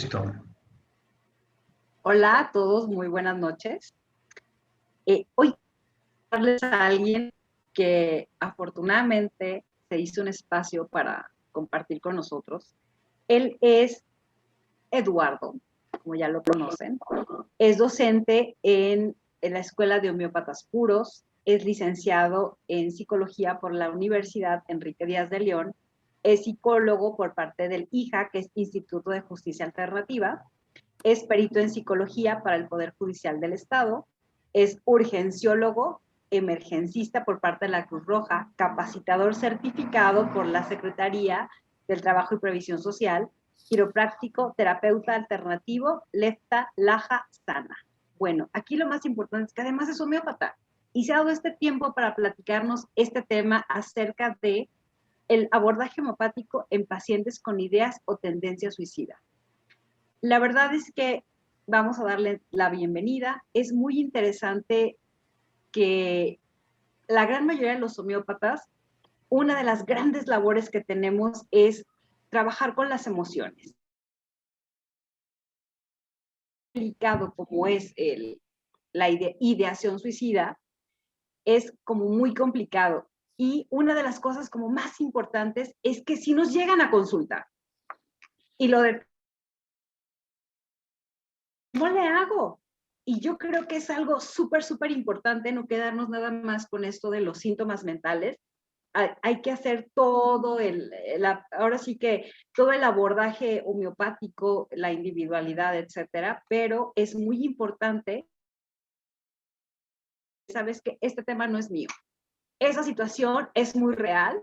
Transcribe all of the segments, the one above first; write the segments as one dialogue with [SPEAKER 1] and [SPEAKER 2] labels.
[SPEAKER 1] Listo.
[SPEAKER 2] Hola a todos, muy buenas noches. Hoy hablarles a alguien que afortunadamente se hizo un espacio para compartir con nosotros. Él es Eduardo, como ya lo conocen. Es docente en la Escuela de Homeópatas Puros, es licenciado en Psicología por la Universidad Enrique Díaz de León, es psicólogo por parte del IJA, que es Instituto de Justicia Alternativa, es perito en psicología para el Poder Judicial del Estado, es urgenciólogo, emergencista por parte de la Cruz Roja, capacitador certificado por la Secretaría del Trabajo y Previsión Social, quiropráctico, terapeuta alternativo, Lefta, Laja, Sana. Bueno, aquí lo más importante es que además es homeópata y se ha dado este tiempo para platicarnos este tema acerca de el abordaje homeopático en pacientes con ideas o tendencia suicida. La verdad es que vamos a darle la bienvenida. Es muy interesante que la gran mayoría de los homeópatas, una de las grandes labores que tenemos es trabajar con las emociones. Delicado como es la ideación suicida, es como muy complicado. Y una de las cosas como más importantes es que si nos llegan a consultar y lo de ¿cómo le hago? Y yo creo que es algo súper importante no quedarnos nada más con esto de los síntomas mentales. Hay que hacer todo ahora sí que todo el abordaje homeopático, la individualidad, etcétera, pero es muy importante, sabes que este tema no es mío. Esa situación es muy real.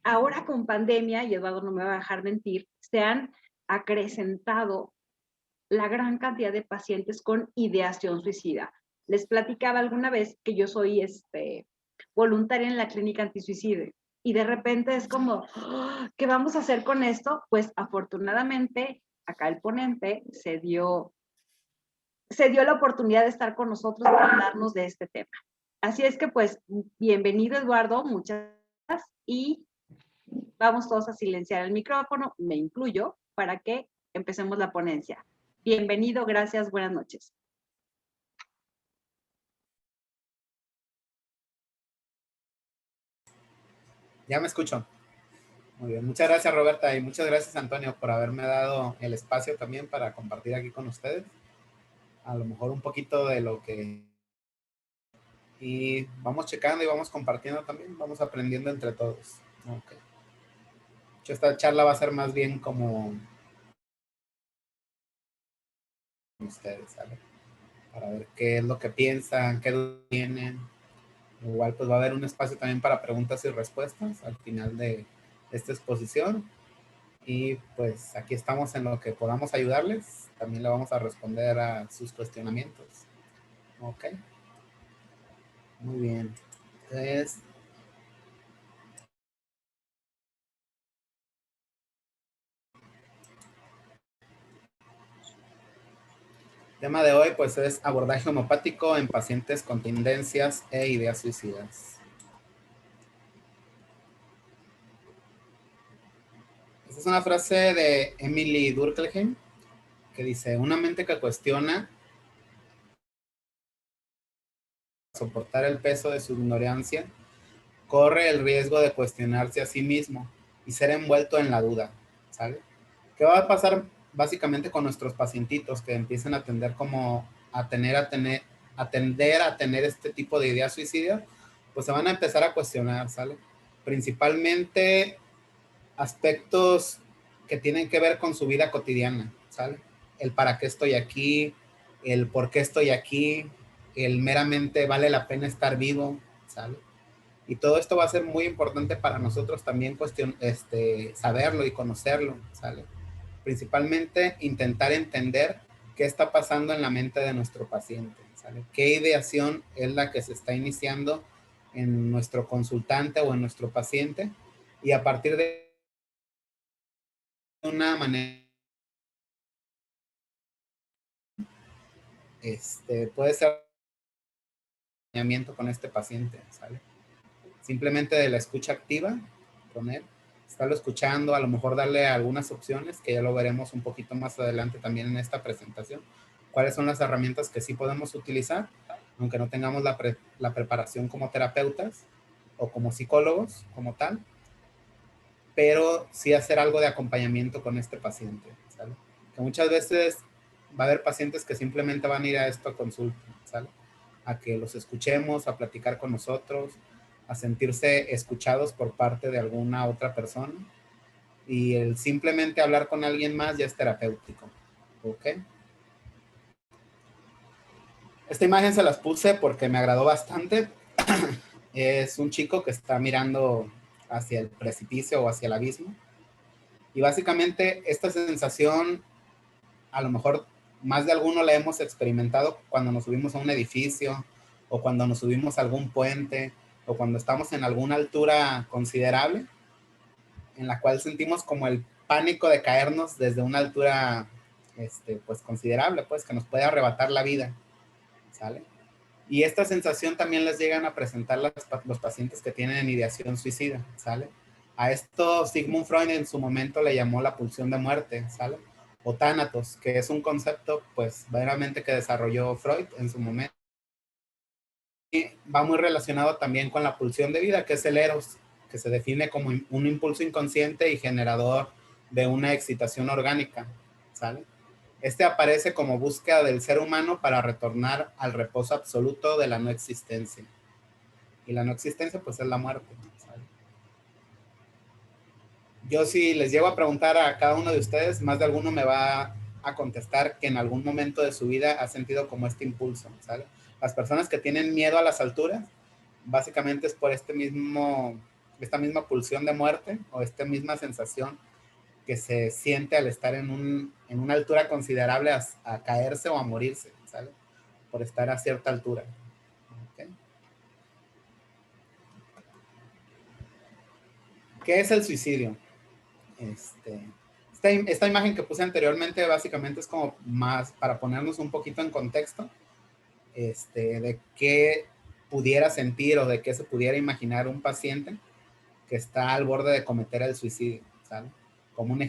[SPEAKER 2] Ahora con pandemia, y Eduardo no me va a dejar mentir, se han acrecentado la gran cantidad de pacientes con ideación suicida. Les platicaba alguna vez que yo soy voluntaria en la clínica antisuicidio y de repente es como, ¿qué vamos a hacer con esto? Pues afortunadamente acá el ponente se dio la oportunidad de estar con nosotros para hablarnos de este tema. Así es que pues bienvenido Eduardo, muchas gracias y vamos todos a silenciar el micrófono, me incluyo, para que empecemos la ponencia. Bienvenido, gracias, buenas noches.
[SPEAKER 3] Ya me escucho. Muy bien, muchas gracias Roberta y muchas gracias Antonio por haberme dado el espacio también para compartir aquí con ustedes. A lo mejor un poquito de lo que... Y vamos checando y vamos compartiendo también, vamos aprendiendo entre todos. Okay. Esta charla va a ser más bien como ustedes, ¿sale? Para ver qué es lo que piensan, qué tienen. Igual pues va a haber un espacio también para preguntas y respuestas al final de esta exposición. Y pues aquí estamos en lo que podamos ayudarles. También le vamos a responder a sus cuestionamientos. Ok. Muy bien. Entonces, el tema de hoy pues es abordaje homopático en pacientes con tendencias e ideas suicidas. Esta es una frase de Emily Durkheim que dice, una mente que cuestiona soportar el peso de su ignorancia corre el riesgo de cuestionarse a sí mismo y ser envuelto en la duda, ¿sale? ¿Qué va a pasar básicamente con nuestros pacientitos que empiezan a tender como a tender a tener este tipo de ideas suicidas? Pues se van a empezar a cuestionar, ¿sale? Principalmente aspectos que tienen que ver con su vida cotidiana, ¿sale? El para qué estoy aquí, el por qué estoy aquí, el meramente vale la pena estar vivo, ¿sale? Y todo esto va a ser muy importante para nosotros también saberlo y conocerlo, ¿sale? Principalmente intentar entender qué está pasando en la mente de nuestro paciente, ¿sale? ¿Qué ideación es la que se está iniciando en nuestro consultante o en nuestro paciente? Y a partir de una manera, puede ser acompañamiento con este paciente, ¿sale? Simplemente de la escucha activa, poner estarlo escuchando, a lo mejor darle algunas opciones, que ya lo veremos un poquito más adelante también en esta presentación, cuáles son las herramientas que sí podemos utilizar, aunque no tengamos la preparación como terapeutas o como psicólogos como tal, pero sí hacer algo de acompañamiento con este paciente, ¿sale? Que muchas veces va a haber pacientes que simplemente van a ir a esto a consulta, ¿sale? A que los escuchemos, a platicar con nosotros, a sentirse escuchados por parte de alguna otra persona, y el simplemente hablar con alguien más ya es terapéutico, ¿ok? Esta imagen se las puse porque me agradó bastante. Es un chico que está mirando hacia el precipicio o hacia el abismo, y básicamente esta sensación a lo mejor más de alguno la hemos experimentado cuando nos subimos a un edificio o cuando nos subimos a algún puente o cuando estamos en alguna altura considerable, en la cual sentimos como el pánico de caernos desde una altura pues considerable, pues que nos puede arrebatar la vida, ¿sale? Y esta sensación también les llegan a presentar los pacientes que tienen ideación suicida, ¿sale? A esto Sigmund Freud en su momento le llamó la pulsión de muerte, ¿sale? O tánatos, que es un concepto pues verdaderamente que desarrolló Freud en su momento. Y va muy relacionado también con la pulsión de vida, que es el eros, que se define como un impulso inconsciente y generador de una excitación orgánica, ¿sale? Este aparece como búsqueda del ser humano para retornar al reposo absoluto de la no existencia. Y la no existencia, pues, es la muerte, ¿sale? Yo si les llego a preguntar a cada uno de ustedes, más de alguno me va a contestar que en algún momento de su vida ha sentido como este impulso, ¿sale? Las personas que tienen miedo a las alturas, básicamente es por esta misma pulsión de muerte o esta misma sensación que se siente al estar en una altura considerable a caerse o a morirse, ¿sale? Por estar a cierta altura. ¿Okay? ¿Qué es el suicidio? Esta imagen que puse anteriormente básicamente es como más para ponernos un poquito en contexto de qué pudiera sentir o de qué se pudiera imaginar un paciente que está al borde de cometer el suicidio, ¿sale? Como un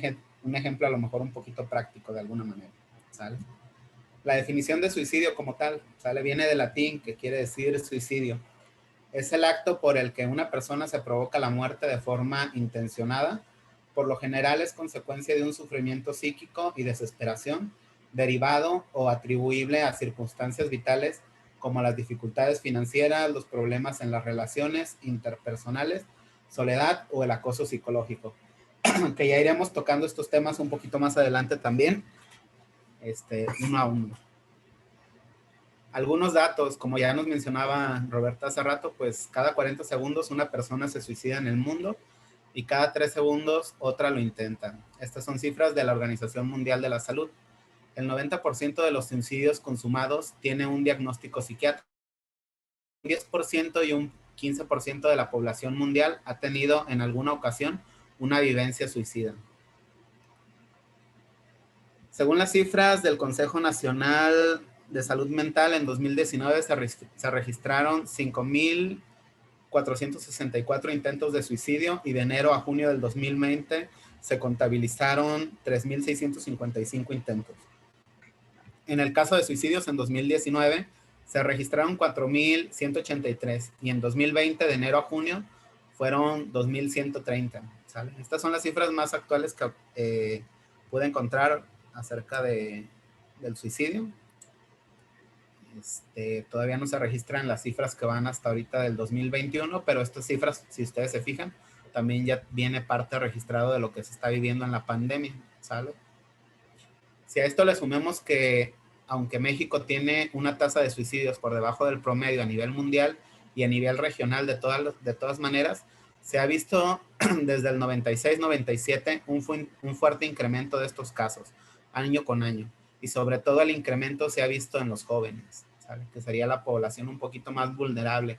[SPEAKER 3] ejemplo a lo mejor un poquito práctico de alguna manera, ¿sale? La definición de suicidio como tal, ¿sale? Viene del latín, que quiere decir suicidio. Es el acto por el que una persona se provoca la muerte de forma intencionada. Por lo general es consecuencia de un sufrimiento psíquico y desesperación derivado o atribuible a circunstancias vitales como las dificultades financieras, los problemas en las relaciones interpersonales, soledad o el acoso psicológico. Que ya iremos tocando estos temas un poquito más adelante también, uno a uno. Algunos datos, como ya nos mencionaba Roberta hace rato, pues cada 40 segundos una persona se suicida en el mundo y cada 3 segundos otra lo intenta. Estas son cifras de la Organización Mundial de la Salud. El 90% de los suicidios consumados tiene un diagnóstico psiquiátrico. Un 10% y un 15% de la población mundial ha tenido en alguna ocasión una vivencia suicida. Según las cifras del Consejo Nacional de Salud Mental, en 2019 se registraron 5.464 intentos de suicidio y de enero a junio del 2020 se contabilizaron 3.655 intentos. En el caso de suicidios en 2019 se registraron 4.183 y en 2020 de enero a junio fueron 2.130, ¿sale? Estas son las cifras más actuales que pude encontrar acerca del suicidio. Todavía no se registran las cifras que van hasta ahorita del 2021, pero estas cifras, si ustedes se fijan, también ya viene parte registrado de lo que se está viviendo en la pandemia, ¿sale? Si a esto le sumemos que aunque México tiene una tasa de suicidios por debajo del promedio a nivel mundial y a nivel regional de todas maneras, se ha visto desde el 96-97 un fuerte incremento de estos casos, año con año. Y sobre todo el incremento se ha visto en los jóvenes, ¿sabe? Que sería la población un poquito más vulnerable.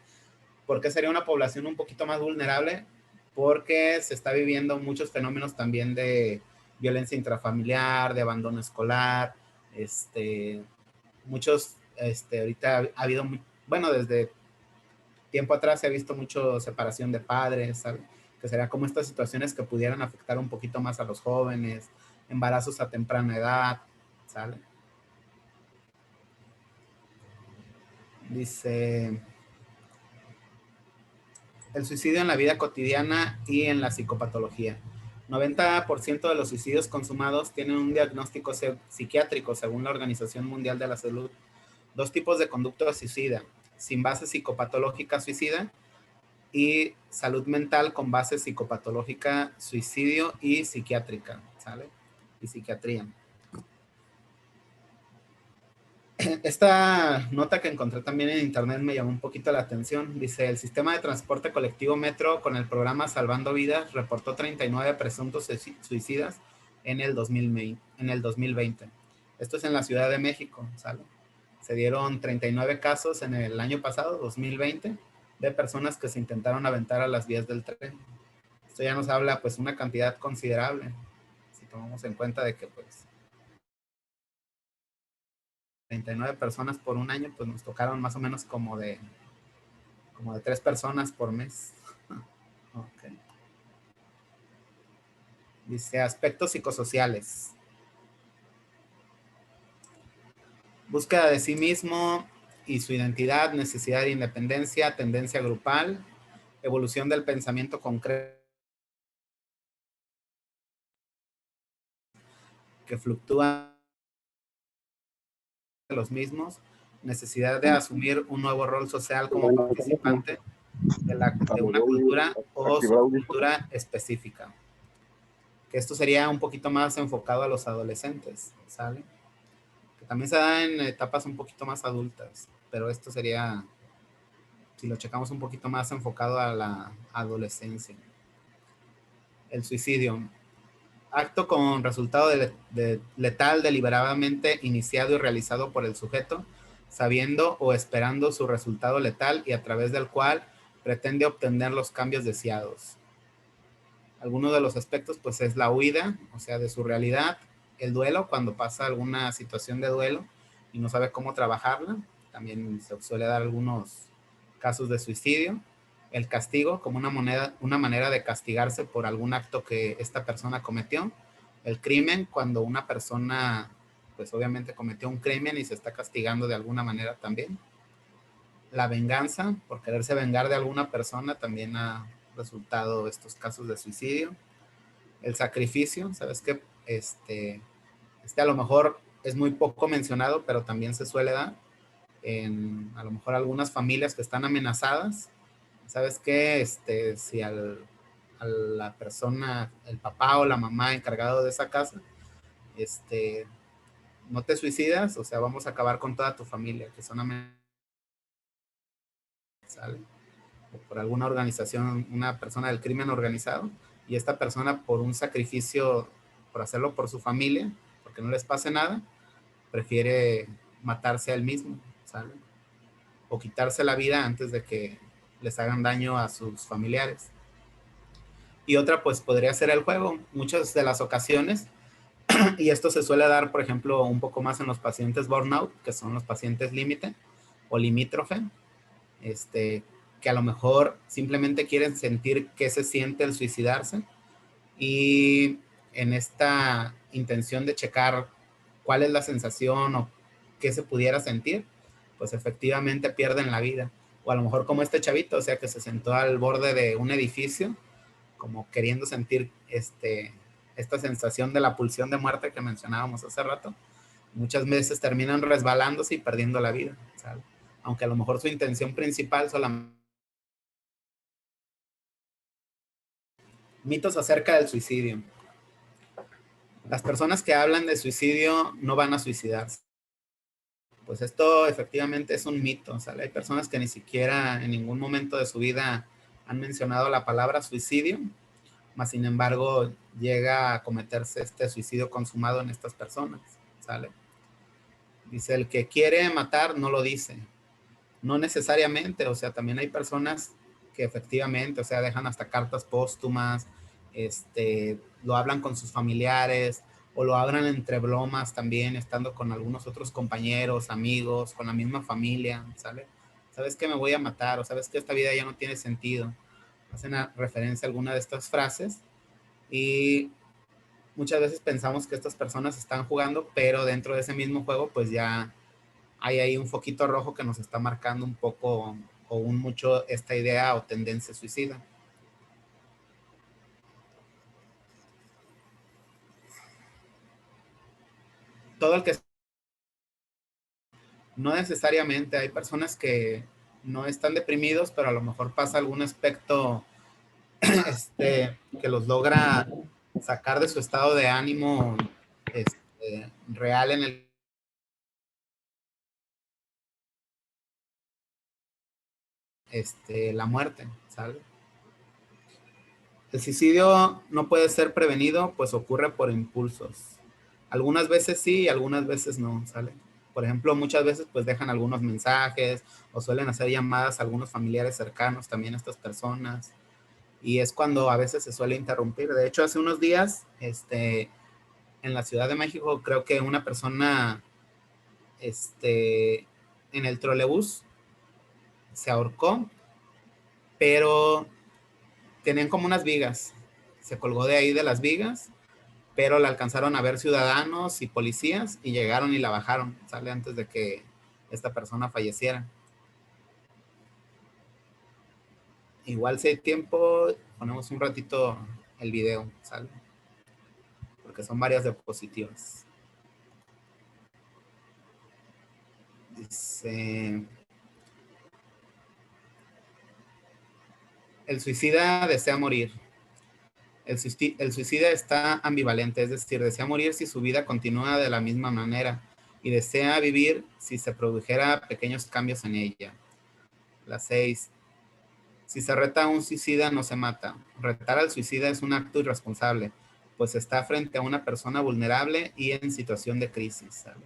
[SPEAKER 3] ¿Por qué sería una población un poquito más vulnerable? Porque se está viviendo muchos fenómenos también de violencia intrafamiliar, de abandono escolar, muchos, ahorita ha habido, bueno, desde tiempo atrás se ha visto mucho separación de padres, ¿sabes? que sería como estas situaciones que pudieran afectar un poquito más a los jóvenes, embarazos a temprana edad, ¿sale? Dice, el suicidio en la vida cotidiana y en la psicopatología. 90% de los suicidios consumados tienen un diagnóstico psiquiátrico, según la Organización Mundial de la Salud. Dos tipos de conducta suicida, sin base psicopatológica suicida y salud mental con base psicopatológica, suicidio y psiquiátrica, ¿sale? Y psiquiatría. Esta nota que encontré también en internet me llamó un poquito la atención. Dice, el sistema de transporte colectivo Metro con el programa Salvando Vidas reportó 39 presuntos suicidas en el 2020. Esto es en la Ciudad de México, ¿sale? Se dieron 39 casos en el año pasado, 2020, de personas que se intentaron aventar a las vías del tren. Esto ya nos habla, pues, una cantidad considerable, si tomamos en cuenta de que, pues, 39 personas por un año, pues nos tocaron más o menos como de 3 personas por mes. Okay. Dice, aspectos psicosociales. Búsqueda de sí mismo y su identidad, necesidad de independencia, tendencia grupal, evolución del pensamiento concreto que fluctúa de los mismos, necesidad de asumir un nuevo rol social como participante de una cultura o subcultura específica. Que esto sería un poquito más enfocado a los adolescentes, ¿sale? Que también se da en etapas un poquito más adultas, pero esto sería, si lo checamos un poquito más enfocado a la adolescencia. El suicidio. Acto con resultado letal deliberadamente iniciado y realizado por el sujeto, sabiendo o esperando su resultado letal y a través del cual pretende obtener los cambios deseados. Algunos de los aspectos, pues, es la huida, o sea, de su realidad, el duelo, cuando pasa alguna situación de duelo y no sabe cómo trabajarla, también se suele dar algunos casos de suicidio. El castigo, como una manera de castigarse por algún acto que esta persona cometió. El crimen, cuando una persona, pues, obviamente cometió un crimen y se está castigando de alguna manera también. La venganza, por quererse vengar de alguna persona, también ha resultado estos casos de suicidio. El sacrificio, sabes que a lo mejor es muy poco mencionado, pero también se suele dar en a lo mejor algunas familias que están amenazadas. Sabes que si a la persona, el papá o la mamá encargado de esa casa, no te suicidas, o sea, vamos a acabar con toda tu familia, que son amenazadas, ¿sale? O por alguna organización, una persona del crimen organizado, y esta persona, por un sacrificio, por hacerlo por su familia, porque no les pase nada, prefiere matarse a él mismo, ¿sale? O quitarse la vida antes de que les hagan daño a sus familiares. Y otra, pues, podría ser el juego. Muchas de las ocasiones, y esto se suele dar, por ejemplo, un poco más en los pacientes burnout, que son los pacientes límite o limítrofe, que a lo mejor simplemente quieren sentir qué se siente el suicidarse, y en esta intención de checar cuál es la sensación o qué se pudiera sentir, pues efectivamente pierden la vida. O a lo mejor como este chavito, o sea, que se sentó al borde de un edificio, como queriendo sentir esta sensación de la pulsión de muerte que mencionábamos hace rato. Muchas veces terminan resbalándose y perdiendo la vida, ¿sabes? Aunque a lo mejor su intención principal solamente. Mitos acerca del suicidio. Las personas que hablan de suicidio no van a suicidarse. Pues esto efectivamente es un mito, ¿sale? Hay personas que ni siquiera en ningún momento de su vida han mencionado la palabra suicidio, mas sin embargo llega a cometerse este suicidio consumado en estas personas, ¿sale? Dice, el que quiere matar no lo dice. No necesariamente, o sea, también hay personas que efectivamente, o sea, dejan hasta cartas póstumas, lo hablan con sus familiares, o lo hablan entre bromas también, estando con algunos otros compañeros, amigos, con la misma familia, ¿sale? ¿Sabes que me voy a matar? O sabes que esta vida ya no tiene sentido. hacen referencia a alguna de estas frases y muchas veces pensamos que estas personas están jugando, pero dentro de ese mismo juego pues ya hay ahí un foquito rojo que nos está marcando un poco o un mucho esta idea o tendencia suicida. Todo el que no necesariamente hay personas que no están deprimidos, pero a lo mejor pasa algún aspecto que los logra sacar de su estado de ánimo real en la muerte, ¿sale? El suicidio no puede ser prevenido, pues ocurre por impulsos. Algunas veces sí y algunas veces no, ¿sale? Por ejemplo, muchas veces pues dejan algunos mensajes o suelen hacer llamadas a algunos familiares cercanos también a estas personas. Y es cuando a veces se suele interrumpir. De hecho, hace unos días, en la Ciudad de México, creo que una persona, en el trolebús se ahorcó, pero tenían como unas vigas. Se colgó de ahí de las vigas, pero la alcanzaron a ver ciudadanos y policías y llegaron y la bajaron, ¿sale? Antes de que esta persona falleciera. Igual si hay tiempo, ponemos un ratito el video, ¿sale? Porque son varias diapositivas. Dice, el suicida desea morir. El suicida está ambivalente, es decir, desea morir si su vida continúa de la misma manera y desea vivir si se produjera pequeños cambios en ella. La 6. Si se reta a un suicida, no se mata. Retar al suicida es un acto irresponsable, pues está frente a una persona vulnerable y en situación de crisis, ¿sale?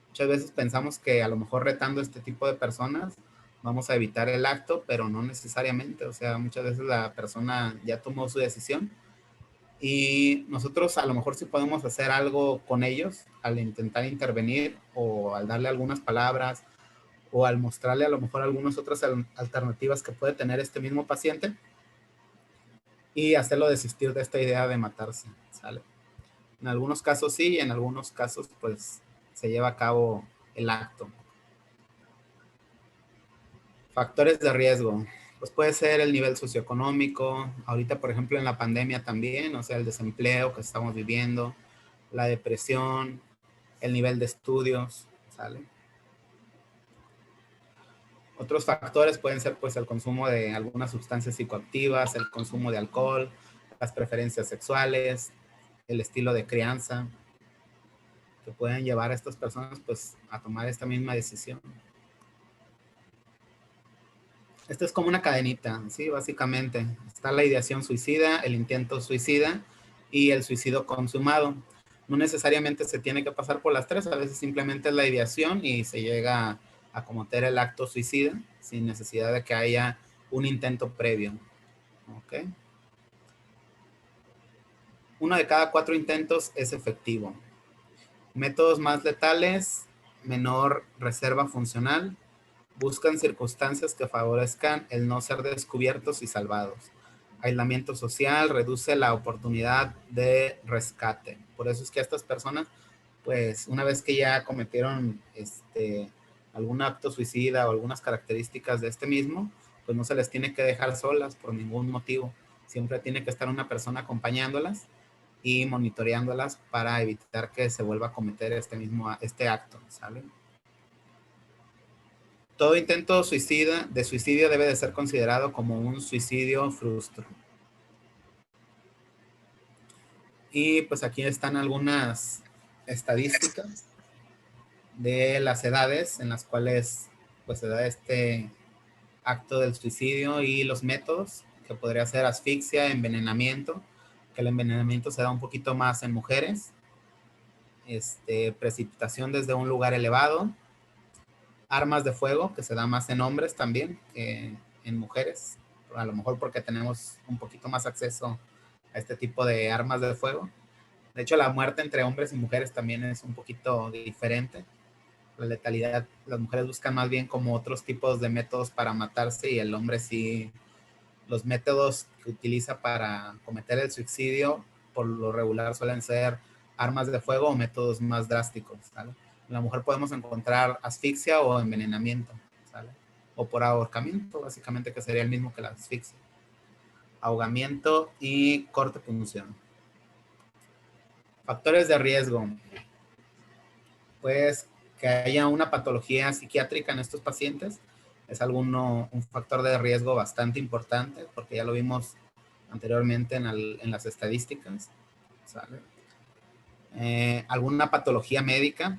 [SPEAKER 3] Muchas veces pensamos que a lo mejor retando a este tipo de personas vamos a evitar el acto, pero no necesariamente. O sea, muchas veces la persona ya tomó su decisión y nosotros a lo mejor sí podemos hacer algo con ellos al intentar intervenir o al darle algunas palabras o al mostrarle a lo mejor algunas otras alternativas que puede tener este mismo paciente y hacerlo desistir de esta idea de matarse, ¿sale? En algunos casos sí, y en algunos casos pues se lleva a cabo el acto. Factores de riesgo, pues puede ser el nivel socioeconómico, ahorita por ejemplo en la pandemia también, o sea, el desempleo que estamos viviendo, la depresión, el nivel de estudios, ¿sale? Otros factores pueden ser pues el consumo de algunas sustancias psicoactivas, el consumo de alcohol, las preferencias sexuales, el estilo de crianza, que pueden llevar a estas personas pues a tomar esta misma decisión. Esto es como una cadenita, ¿sí? Básicamente está la ideación suicida, el intento suicida y el suicidio consumado. No necesariamente se tiene que pasar por las tres, a veces simplemente es la ideación y se llega a cometer el acto suicida sin necesidad de que haya un intento previo. ¿Ok? 1 de cada 4 intentos es efectivo. Métodos más letales, menor reserva funcional, buscan circunstancias que favorezcan el no ser descubiertos y salvados. Aislamiento social reduce la oportunidad de rescate. Por eso es que a estas personas, pues una vez que ya cometieron algún acto suicida o algunas características de este mismo, pues no se les tiene que dejar solas por ningún motivo. Siempre tiene que estar una persona acompañándolas y monitoreándolas para evitar que se vuelva a cometer este acto, ¿sale? Todo intento de suicidio debe de ser considerado como un suicidio frustro. Y pues aquí están algunas estadísticas de las edades en las cuales pues se da este acto del suicidio y los métodos, que podría ser asfixia, envenenamiento, que el envenenamiento se da un poquito más en mujeres, precipitación desde un lugar elevado, armas de fuego, que se da más en hombres también que en mujeres, a lo mejor porque tenemos un poquito más acceso a este tipo de armas de fuego. De hecho, la muerte entre hombres y mujeres también es un poquito diferente. La letalidad, las mujeres buscan más bien como otros tipos de métodos para matarse y el hombre sí los métodos que utiliza para cometer el suicidio por lo regular suelen ser armas de fuego o métodos más drásticos, ¿sale? En la mujer podemos encontrar asfixia o envenenamiento, ¿sale? O por ahorcamiento, básicamente, que sería el mismo que la asfixia. Ahogamiento y corte punción. Factores de riesgo. Pues que haya una patología psiquiátrica en estos pacientes es un factor de riesgo bastante importante, porque ya lo vimos anteriormente en las estadísticas, ¿sale? Alguna patología médica,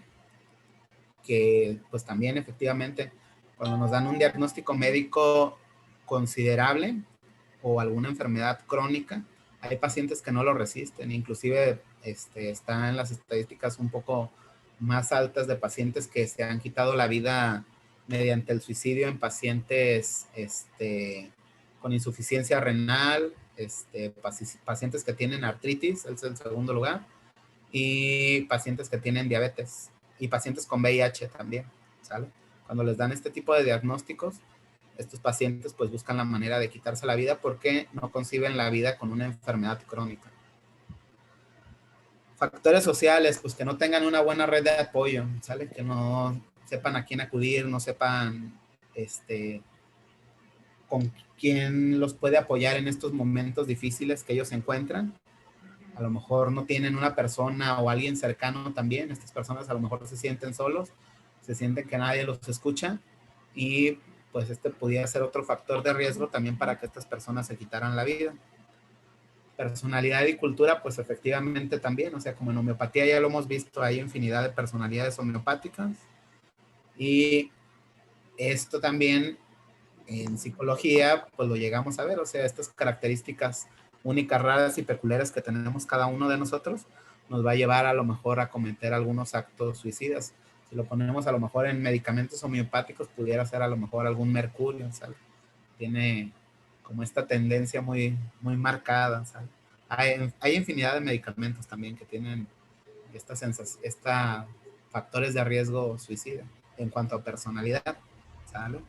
[SPEAKER 3] que pues también efectivamente cuando nos dan un diagnóstico médico considerable o alguna enfermedad crónica, hay pacientes que no lo resisten, inclusive está en las estadísticas un poco más altas de pacientes que se han quitado la vida mediante el suicidio en pacientes con insuficiencia renal, pacientes que tienen artritis, es el segundo lugar, y pacientes que tienen diabetes y pacientes con VIH también, ¿sale? Cuando les dan este tipo de diagnósticos, estos pacientes pues buscan la manera de quitarse la vida porque no conciben la vida con una enfermedad crónica. Factores sociales, pues que no tengan una buena red de apoyo, ¿sale? Que no sepan a quién acudir, no sepan con quién los puede apoyar en estos momentos difíciles que ellos se encuentran. A lo mejor no tienen una persona o alguien cercano también. Estas personas a lo mejor se sienten solos, se sienten que nadie los escucha y pues pudiera ser otro factor de riesgo también para que estas personas se quitaran la vida. Personalidad y cultura, pues efectivamente también, o sea, como en homeopatía ya lo hemos visto, hay infinidad de personalidades homeopáticas y esto también en psicología, pues lo llegamos a ver, o sea, estas características únicas, raras y peculiares que tenemos cada uno de nosotros, nos va a llevar a lo mejor a cometer algunos actos suicidas. Si lo ponemos a lo mejor en medicamentos homeopáticos, pudiera ser a lo mejor algún mercurio, ¿sabes? Tiene como esta tendencia muy, muy marcada, ¿sabes? Hay infinidad de medicamentos también que tienen esta factores de riesgo suicida en cuanto a personalidad, ¿sale?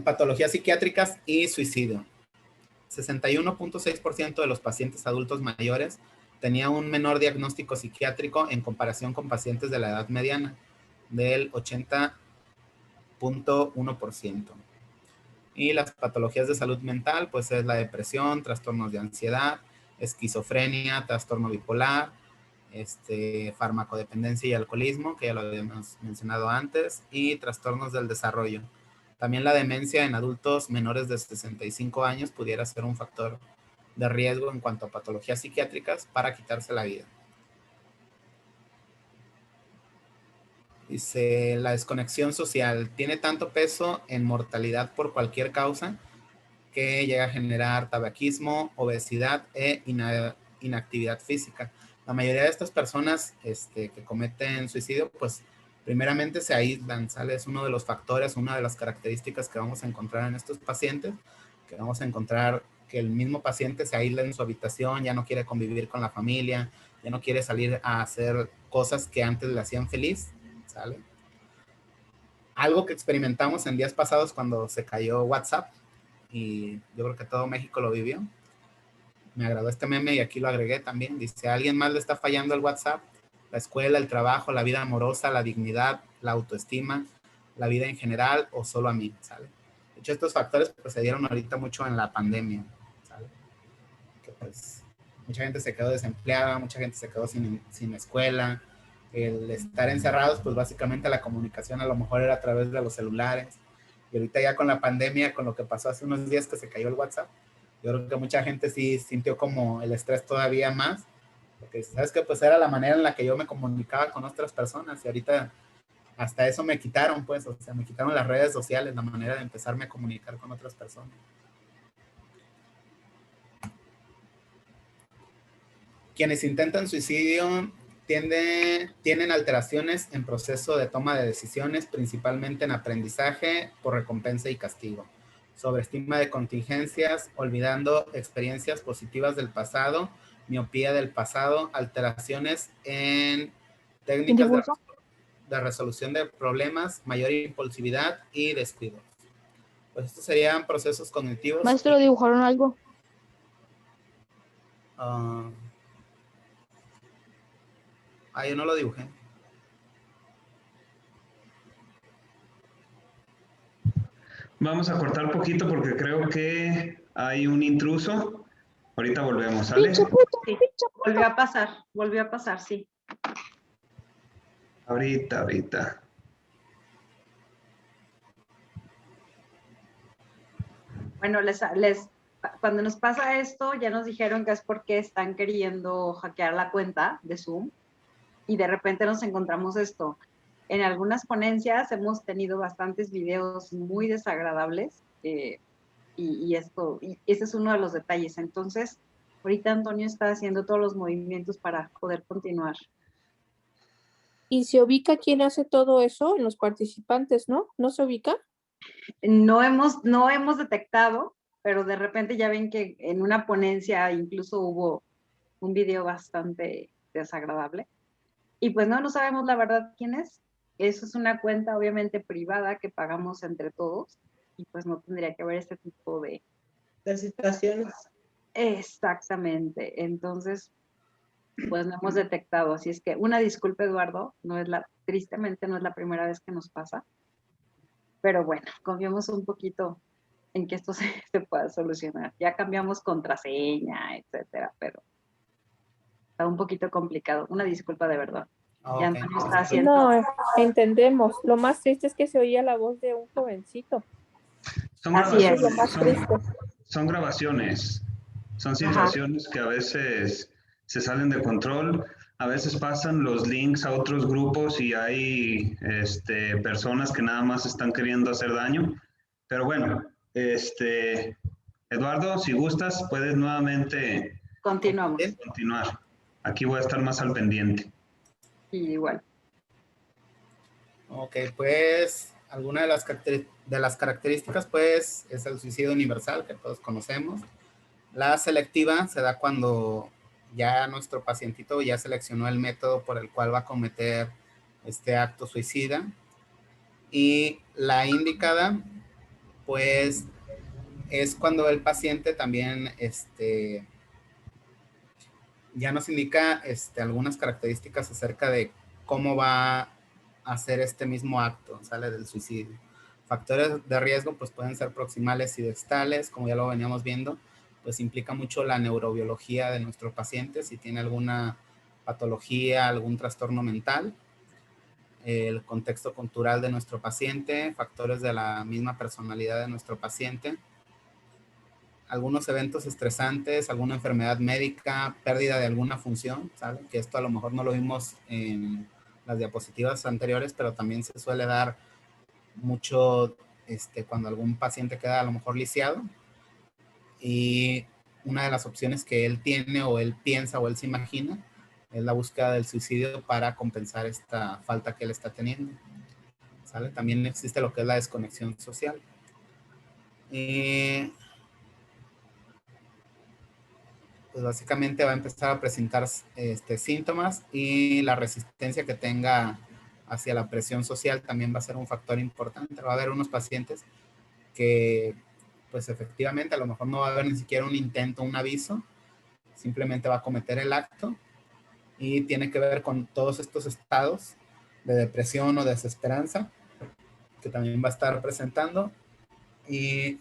[SPEAKER 3] Patologías psiquiátricas y suicidio. 61.6% de los pacientes adultos mayores tenía un menor diagnóstico psiquiátrico en comparación con pacientes de la edad mediana, del 80.1%. Y las patologías de salud mental, pues es la depresión, trastornos de ansiedad, esquizofrenia, trastorno bipolar, farmacodependencia y alcoholismo, que ya lo habíamos mencionado antes, y trastornos del desarrollo. También la demencia en adultos menores de 65 años pudiera ser un factor de riesgo en cuanto a patologías psiquiátricas para quitarse la vida. Dice, la desconexión social tiene tanto peso en mortalidad por cualquier causa que llega a generar tabaquismo, obesidad e inactividad física. La mayoría de estas personas que cometen suicidio, pues primeramente se aíslan, ¿sale? Es uno de los factores, una de las características que vamos a encontrar en estos pacientes, que vamos a encontrar que el mismo paciente se aísla en su habitación, ya no quiere convivir con la familia, ya no quiere salir a hacer cosas que antes le hacían feliz, ¿sale? Algo que experimentamos en días pasados cuando se cayó WhatsApp, y yo creo que todo México lo vivió. Me agradó este meme y aquí lo agregué también. Dice, ¿a alguien más le está fallando el WhatsApp? La escuela, el trabajo, la vida amorosa, la dignidad, la autoestima, la vida en general o solo a mí, ¿sale? De hecho, estos factores pues, se dieron ahorita mucho en la pandemia, ¿sale? Que pues mucha gente se quedó desempleada, mucha gente se quedó sin escuela. El estar encerrados, pues básicamente la comunicación a lo mejor era a través de los celulares. Y ahorita ya con la pandemia, con lo que pasó hace unos días que se cayó el WhatsApp, yo creo que mucha gente sí sintió como el estrés todavía más, porque sabes que pues era la manera en la que yo me comunicaba con otras personas y ahorita hasta eso me quitaron, pues, o sea, me quitaron las redes sociales, la manera de empezarme a comunicar con otras personas. Quienes intentan suicidio tienen alteraciones en proceso de toma de decisiones, principalmente en aprendizaje por recompensa y castigo, sobreestima de contingencias, olvidando experiencias positivas del pasado, miopía del pasado, alteraciones en técnicas de resolución de problemas, mayor impulsividad y descuido. Pues estos serían procesos cognitivos.
[SPEAKER 1] Maestro, ¿dibujaron algo?
[SPEAKER 3] Yo no lo dibujé.
[SPEAKER 4] Vamos a cortar un poquito porque creo que hay un intruso. Ahorita volvemos, ¿sale?
[SPEAKER 2] Sí, volvió a pasar, sí.
[SPEAKER 4] Ahorita.
[SPEAKER 2] Bueno, cuando nos pasa esto, ya nos dijeron que es porque están queriendo hackear la cuenta de Zoom y de repente nos encontramos esto. En algunas ponencias hemos tenido bastantes videos muy desagradables y ese es uno de los detalles. Entonces, ahorita Antonio está haciendo todos los movimientos para poder continuar.
[SPEAKER 1] ¿Y se ubica quién hace todo eso en los participantes, no? ¿No se ubica?
[SPEAKER 2] No hemos detectado, pero de repente ya ven que en una ponencia incluso hubo un video bastante desagradable. Y pues no sabemos la verdad quién es. Eso es una cuenta obviamente privada que pagamos entre todos y pues no tendría que haber este tipo de
[SPEAKER 5] situaciones.
[SPEAKER 2] Exactamente. Entonces, pues no hemos detectado. Así es que una disculpa, Eduardo, tristemente no es la primera vez que nos pasa. Pero bueno, confiamos un poquito en que esto se pueda solucionar. Ya cambiamos contraseña, etcétera, pero está un poquito complicado. Una disculpa de verdad.
[SPEAKER 3] Okay.
[SPEAKER 2] Ya Antonio está haciendo...
[SPEAKER 1] No, entendemos. Lo más triste es que se oía la voz de un jovencito.
[SPEAKER 2] Así es.
[SPEAKER 1] Lo más triste.
[SPEAKER 4] Son grabaciones. Son situaciones que a veces se salen de control. A veces pasan los links a otros grupos y hay personas que nada más están queriendo hacer daño. Pero bueno, Eduardo, si gustas, puedes nuevamente continuar. Aquí voy a estar más al pendiente.
[SPEAKER 2] Sí, igual.
[SPEAKER 3] Ok, pues alguna de las características pues es el suicidio universal que todos conocemos. La selectiva se da cuando ya nuestro pacientito ya seleccionó el método por el cual va a cometer este acto suicida. Y la indicada pues es cuando el paciente también ya nos indica algunas características acerca de cómo va a hacer este mismo acto, sale del suicidio. Factores de riesgo pues pueden ser proximales y distales, como ya lo veníamos viendo, pues implica mucho la neurobiología de nuestro paciente, si tiene alguna patología, algún trastorno mental, el contexto cultural de nuestro paciente, factores de la misma personalidad de nuestro paciente, algunos eventos estresantes, alguna enfermedad médica, pérdida de alguna función, ¿sabe? Que esto a lo mejor no lo vimos en las diapositivas anteriores, pero también se suele dar mucho cuando algún paciente queda a lo mejor lisiado. Y una de las opciones que él tiene o él piensa o él se imagina es la búsqueda del suicidio para compensar esta falta que él está teniendo, ¿sale? También existe lo que es la desconexión social. Pues básicamente va a empezar a presentar síntomas y la resistencia que tenga hacia la presión social también va a ser un factor importante. Va a haber unos pacientes que pues efectivamente a lo mejor no va a haber ni siquiera un intento, un aviso, simplemente va a cometer el acto y tiene que ver con todos estos estados de depresión o desesperanza que también va a estar presentando. Y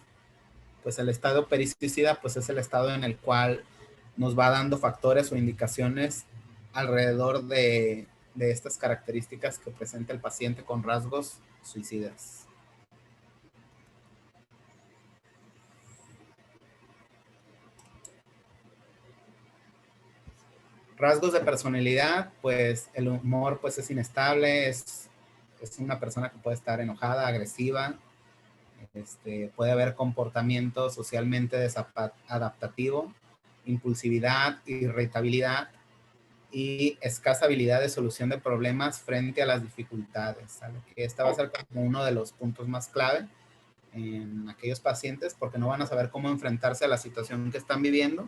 [SPEAKER 3] pues el estado perisuicida pues es el estado en el cual nos va dando factores o indicaciones alrededor de estas características que presenta el paciente con rasgos suicidas. Rasgos de personalidad, pues el humor pues es inestable, es una persona que puede estar enojada, agresiva, puede haber comportamiento socialmente desadaptativo, impulsividad, irritabilidad y escasa habilidad de solución de problemas frente a las dificultades, ¿sabe? Que esta va a ser como uno de los puntos más clave en aquellos pacientes porque no van a saber cómo enfrentarse a la situación que están viviendo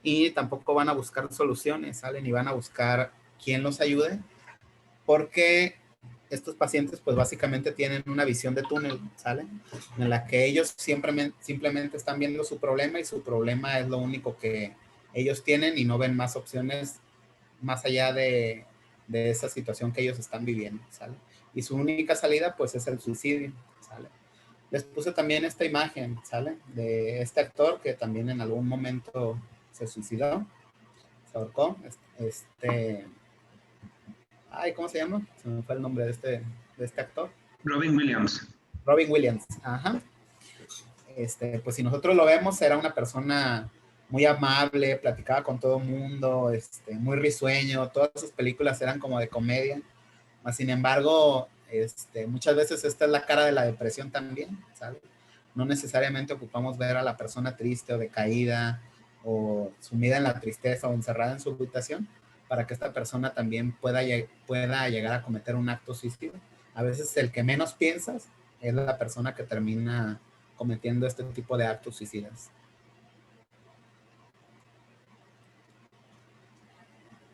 [SPEAKER 3] y tampoco van a buscar soluciones, ¿sale? Ni van a buscar quién los ayude porque estos pacientes pues básicamente tienen una visión de túnel, ¿sale? En la que ellos simplemente están viendo su problema y su problema es lo único que ellos tienen y no ven más opciones más allá de esa situación que ellos están viviendo, ¿sale? Y su única salida pues es el suicidio, ¿sale? Les puse también esta imagen, ¿sale? De este actor que también en algún momento se suicidó, se ahorcó, ay, ¿cómo se llama? Se me fue el nombre de este actor.
[SPEAKER 4] Robin Williams.
[SPEAKER 3] Robin Williams, ajá. Pues si nosotros lo vemos, era una persona muy amable, platicaba con todo el mundo, muy risueño, todas sus películas eran como de comedia, mas sin embargo, muchas veces esta es la cara de la depresión también, ¿sabes? No necesariamente ocupamos ver a la persona triste o decaída o sumida en la tristeza o encerrada en su habitación para que esta persona también pueda llegar a cometer un acto suicida. A veces el que menos piensas es la persona que termina cometiendo este tipo de actos suicidas.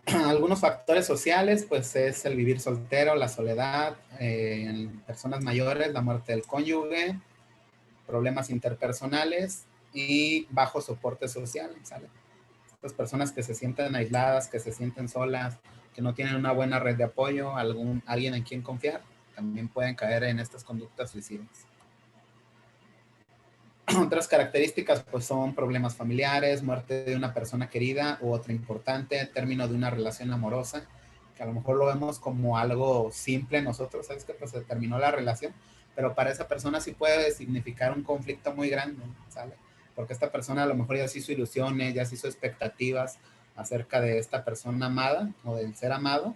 [SPEAKER 3] Algunos factores sociales, pues es el vivir soltero, la soledad, en personas mayores, la muerte del cónyuge, problemas interpersonales y bajo soporte social, ¿sale? Estas personas que se sienten aisladas, que se sienten solas, que no tienen una buena red de apoyo, alguien en quien confiar, también pueden caer en estas conductas suicidas. Otras características pues son problemas familiares, muerte de una persona querida u otra importante, término de una relación amorosa, que a lo mejor lo vemos como algo simple nosotros, ¿sabes qué? Pues se terminó la relación, pero para esa persona sí puede significar un conflicto muy grande, ¿sale? Porque esta persona a lo mejor ya se hizo ilusiones, ya se hizo expectativas acerca de esta persona amada o del ser amado,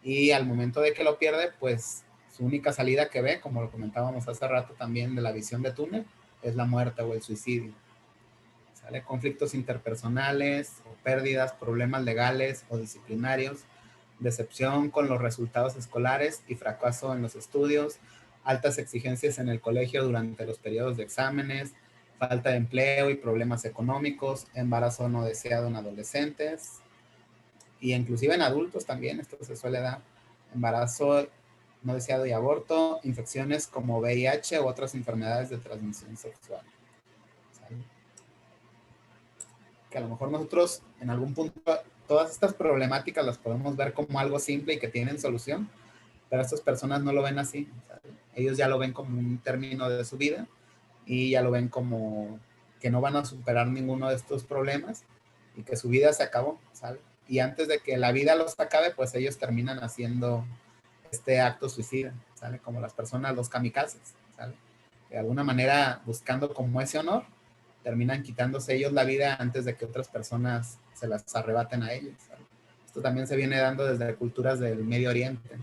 [SPEAKER 3] y al momento de que lo pierde, pues su única salida que ve, como lo comentábamos hace rato también de la visión de túnel, es la muerte o el suicidio. ¿Sale? Conflictos interpersonales o pérdidas, problemas legales o disciplinarios, decepción con los resultados escolares y fracaso en los estudios, altas exigencias en el colegio durante los periodos de exámenes, falta de empleo y problemas económicos, embarazo no deseado en adolescentes y inclusive en adultos también, esto se suele dar, embarazo no deseado y aborto, infecciones como VIH u otras enfermedades de transmisión sexual. ¿Sale? Que a lo mejor nosotros en algún punto todas estas problemáticas las podemos ver como algo simple y que tienen solución, pero estas personas no lo ven así, ¿sale? Ellos ya lo ven como un término de su vida y ya lo ven como que no van a superar ninguno de estos problemas y que su vida se acabó, ¿sale? Y antes de que la vida los acabe, pues ellos terminan haciendo este acto suicida, ¿sale? Como las personas, los kamikazes, ¿sale? De alguna manera, buscando como ese honor, terminan quitándose ellos la vida antes de que otras personas se las arrebaten a ellos, ¿sale? Esto también se viene dando desde culturas del Medio Oriente.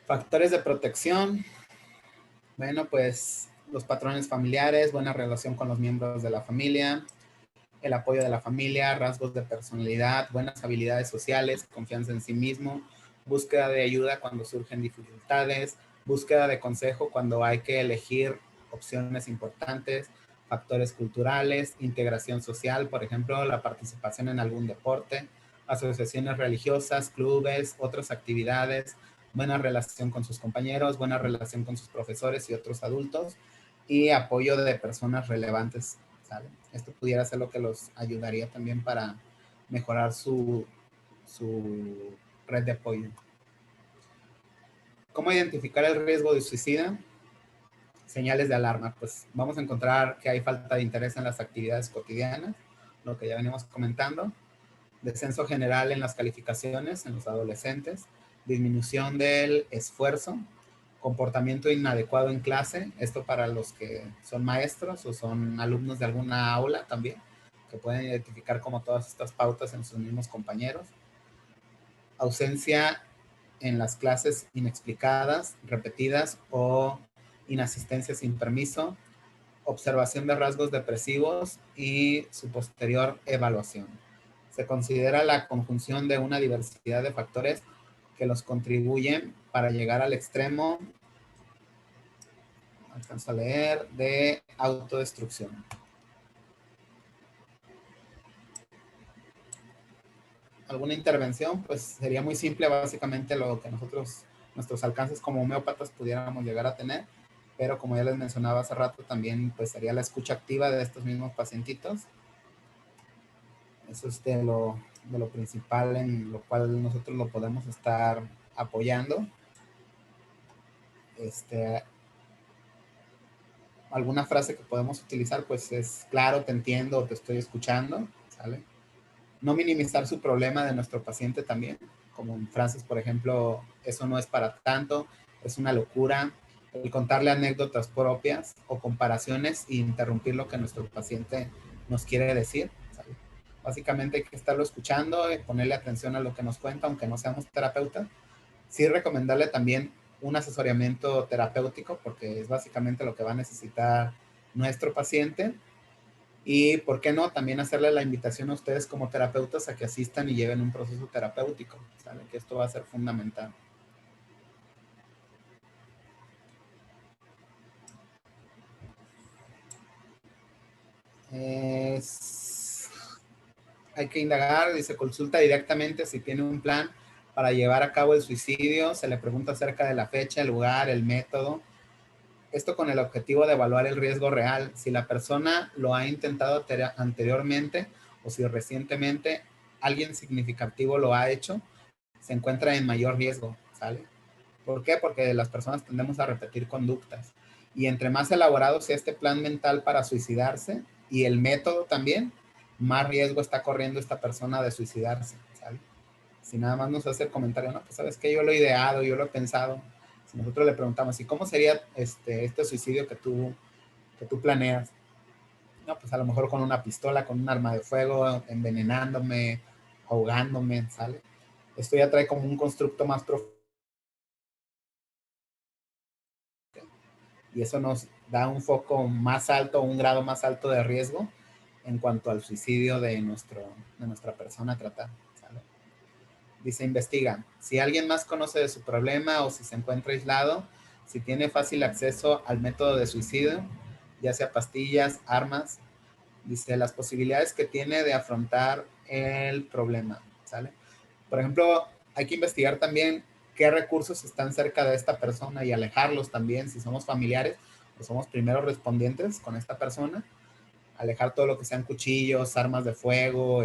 [SPEAKER 3] Factores de protección. Bueno, pues los patrones familiares, buena relación con los miembros de la familia, el apoyo de la familia, rasgos de personalidad, buenas habilidades sociales, confianza en sí mismo, búsqueda de ayuda cuando surgen dificultades, búsqueda de consejo cuando hay que elegir opciones importantes, factores culturales, integración social, por ejemplo, la participación en algún deporte, asociaciones religiosas, clubes, otras actividades, buena relación con sus compañeros, buena relación con sus profesores y otros adultos, y apoyo de personas relevantes, ¿sale? Esto pudiera ser lo que los ayudaría también para mejorar su red de apoyo. ¿Cómo identificar el riesgo de suicida? Señales de alarma. Pues vamos a encontrar que hay falta de interés en las actividades cotidianas, lo que ya venimos comentando, descenso general en las calificaciones en los adolescentes, disminución del esfuerzo, comportamiento inadecuado en clase, esto para los que son maestros o son alumnos de alguna aula también, que pueden identificar como todas estas pautas en sus mismos compañeros, ausencia en las clases inexplicadas, repetidas o inasistencia sin permiso, observación de rasgos depresivos y su posterior evaluación. Se considera la conjunción de una diversidad de factores que los contribuyen para llegar al extremo, alcanzo a leer, de autodestrucción. alguna intervención, pues sería muy simple, básicamente lo que nuestros alcances como homeópatas pudiéramos llegar a tener, pero como ya les mencionaba hace rato, también pues sería la escucha activa de estos mismos pacientitos. Eso es de lo principal en lo cual nosotros lo podemos estar apoyando. Alguna frase que podemos utilizar pues es: claro, te entiendo o te estoy escuchando, ¿sale? No minimizar su problema de nuestro paciente también, como en frases, por ejemplo, eso no es para tanto, es una locura, el contarle anécdotas propias o comparaciones e interrumpir lo que nuestro paciente nos quiere decir, ¿sale? Básicamente hay que estarlo escuchando, ponerle atención a lo que nos cuenta, aunque no seamos terapeutas. Sí recomendarle también un asesoramiento terapéutico, porque es básicamente lo que va a necesitar nuestro paciente. Y, ¿por qué no? También hacerle la invitación a ustedes como terapeutas a que asistan y lleven un proceso terapéutico, ¿saben? Que esto va a ser fundamental. Hay que indagar, dice, consulta directamente si tiene un plan para llevar a cabo el suicidio, se le pregunta acerca de la fecha, el lugar, el método. Esto con el objetivo de evaluar el riesgo real, si la persona lo ha intentado anteriormente o si recientemente alguien significativo lo ha hecho, se encuentra en mayor riesgo, ¿sale? ¿Por qué? Porque las personas tendemos a repetir conductas. Y entre más elaborado sea este plan mental para suicidarse y el método también, más riesgo está corriendo esta persona de suicidarse, ¿sale? Si nada más nos hace el comentario, no, pues sabes que yo lo he ideado, yo lo he pensado. Si nosotros le preguntamos, ¿y cómo sería este suicidio que tú planeas? No, pues a lo mejor con una pistola, con un arma de fuego, envenenándome, ahogándome, ¿sale? Esto ya trae como un constructo más profundo. Y eso nos da un foco más alto, un grado más alto de riesgo en cuanto al suicidio de nuestra persona a tratar, ¿sale? Dice, investiga. Si alguien más conoce de su problema o si se encuentra aislado, si tiene fácil acceso al método de suicidio, ya sea pastillas, armas, dice, las posibilidades que tiene de afrontar el problema, ¿sale? Por ejemplo, hay que investigar también qué recursos están cerca de esta persona y alejarlos también, si somos familiares o somos primeros respondientes con esta persona, alejar todo lo que sean cuchillos, armas de fuego,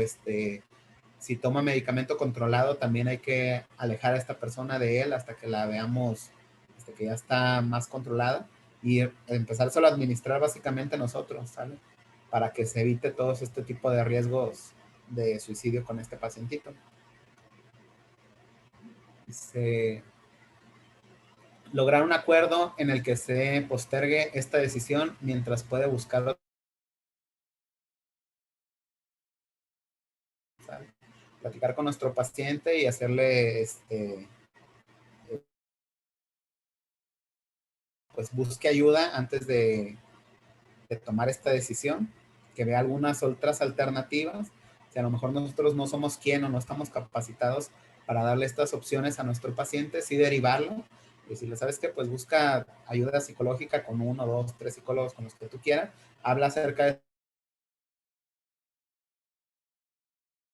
[SPEAKER 3] si toma medicamento controlado, también hay que alejar a esta persona de él hasta que la veamos, hasta que ya está más controlada y empezárselo a administrar básicamente nosotros, ¿sale? Para que se evite todo este tipo de riesgos de suicidio con este pacientito. Dice, lograr un acuerdo en el que se postergue esta decisión mientras puede buscar, ¿sale? Platicar con nuestro paciente y hacerle pues busque ayuda antes de tomar esta decisión, que vea algunas otras alternativas. Si a lo mejor nosotros no somos quien o no estamos capacitados para darle estas opciones a nuestro paciente, sí derivarlo y decirle, ¿sabes qué? Pues busca ayuda psicológica con 1, 2, 3 psicólogos con los que tú quieras, habla acerca de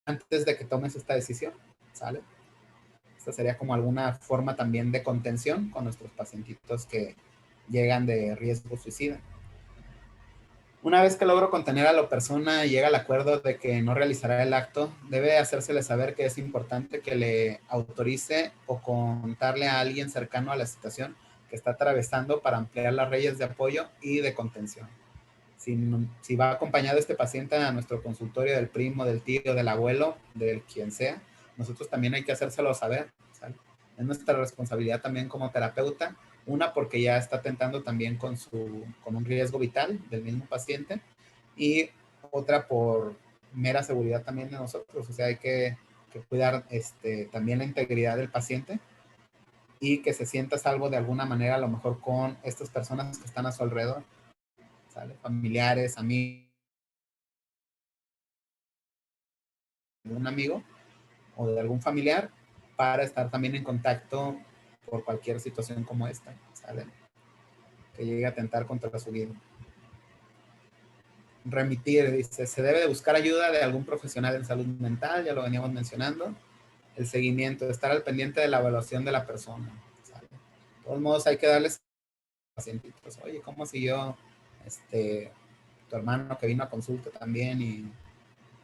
[SPEAKER 3] antes de que tomes esta decisión, ¿sale? Esta sería como alguna forma también de contención con nuestros pacientitos que llegan de riesgo suicida. Una vez que logro contener a la persona y llega al acuerdo de que no realizará el acto, debe hacérsele saber que es importante que le autorice o contarle a alguien cercano a la situación que está atravesando para ampliar las redes de apoyo y de contención. Si va acompañado este paciente a nuestro consultorio del primo, del tío, del abuelo, del quien sea, nosotros también hay que hacérselo saber, ¿sale? Es nuestra responsabilidad también como terapeuta, una porque ya está atentando también con un riesgo vital del mismo paciente y otra por mera seguridad también de nosotros, o sea, hay que cuidar también la integridad del paciente y que se sienta a salvo de alguna manera, a lo mejor con estas personas que están a su alrededor, ¿sale? Familiares, amigos, un amigo o de algún familiar para estar también en contacto por cualquier situación como esta, ¿sale? Que llegue a atentar contra su vida. remitir, dice, se debe de buscar ayuda de algún profesional en salud mental, ya lo veníamos mencionando. El seguimiento, estar al pendiente de la evaluación de la persona, ¿sale? De todos modos, hay que darles pacientitos, oye, ¿cómo siguió tu hermano que vino a consulta también y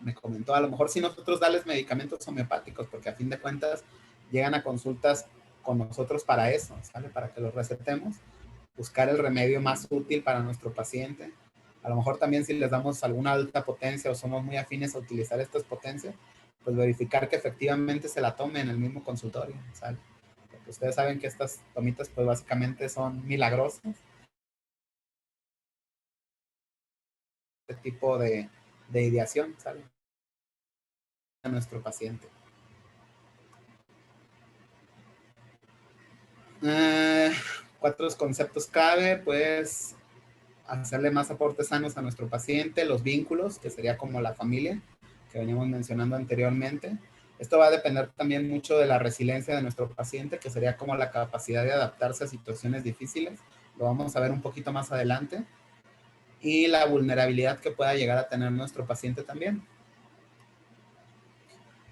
[SPEAKER 3] me comentó? A lo mejor si nosotros darles medicamentos homeopáticos, porque a fin de cuentas llegan a consultas con nosotros para eso, ¿sale? Para que los recetemos, buscar el remedio más útil para nuestro paciente. A lo mejor también si les damos alguna alta potencia o somos muy afines a utilizar estas potencias, pues verificar que efectivamente se la tome en el mismo consultorio, ¿sale? Porque ustedes saben que estas tomitas pues básicamente son milagrosas. Este tipo de ideación, ¿sale? A nuestro paciente. Cuatro conceptos clave, pues hacerle más aportes sanos a nuestro paciente, los vínculos, que sería como la familia, que veníamos mencionando anteriormente. Esto va a depender también mucho de la resiliencia de nuestro paciente, que sería como la capacidad de adaptarse a situaciones difíciles. Lo vamos a ver un poquito más adelante. Y la vulnerabilidad que pueda llegar a tener nuestro paciente también.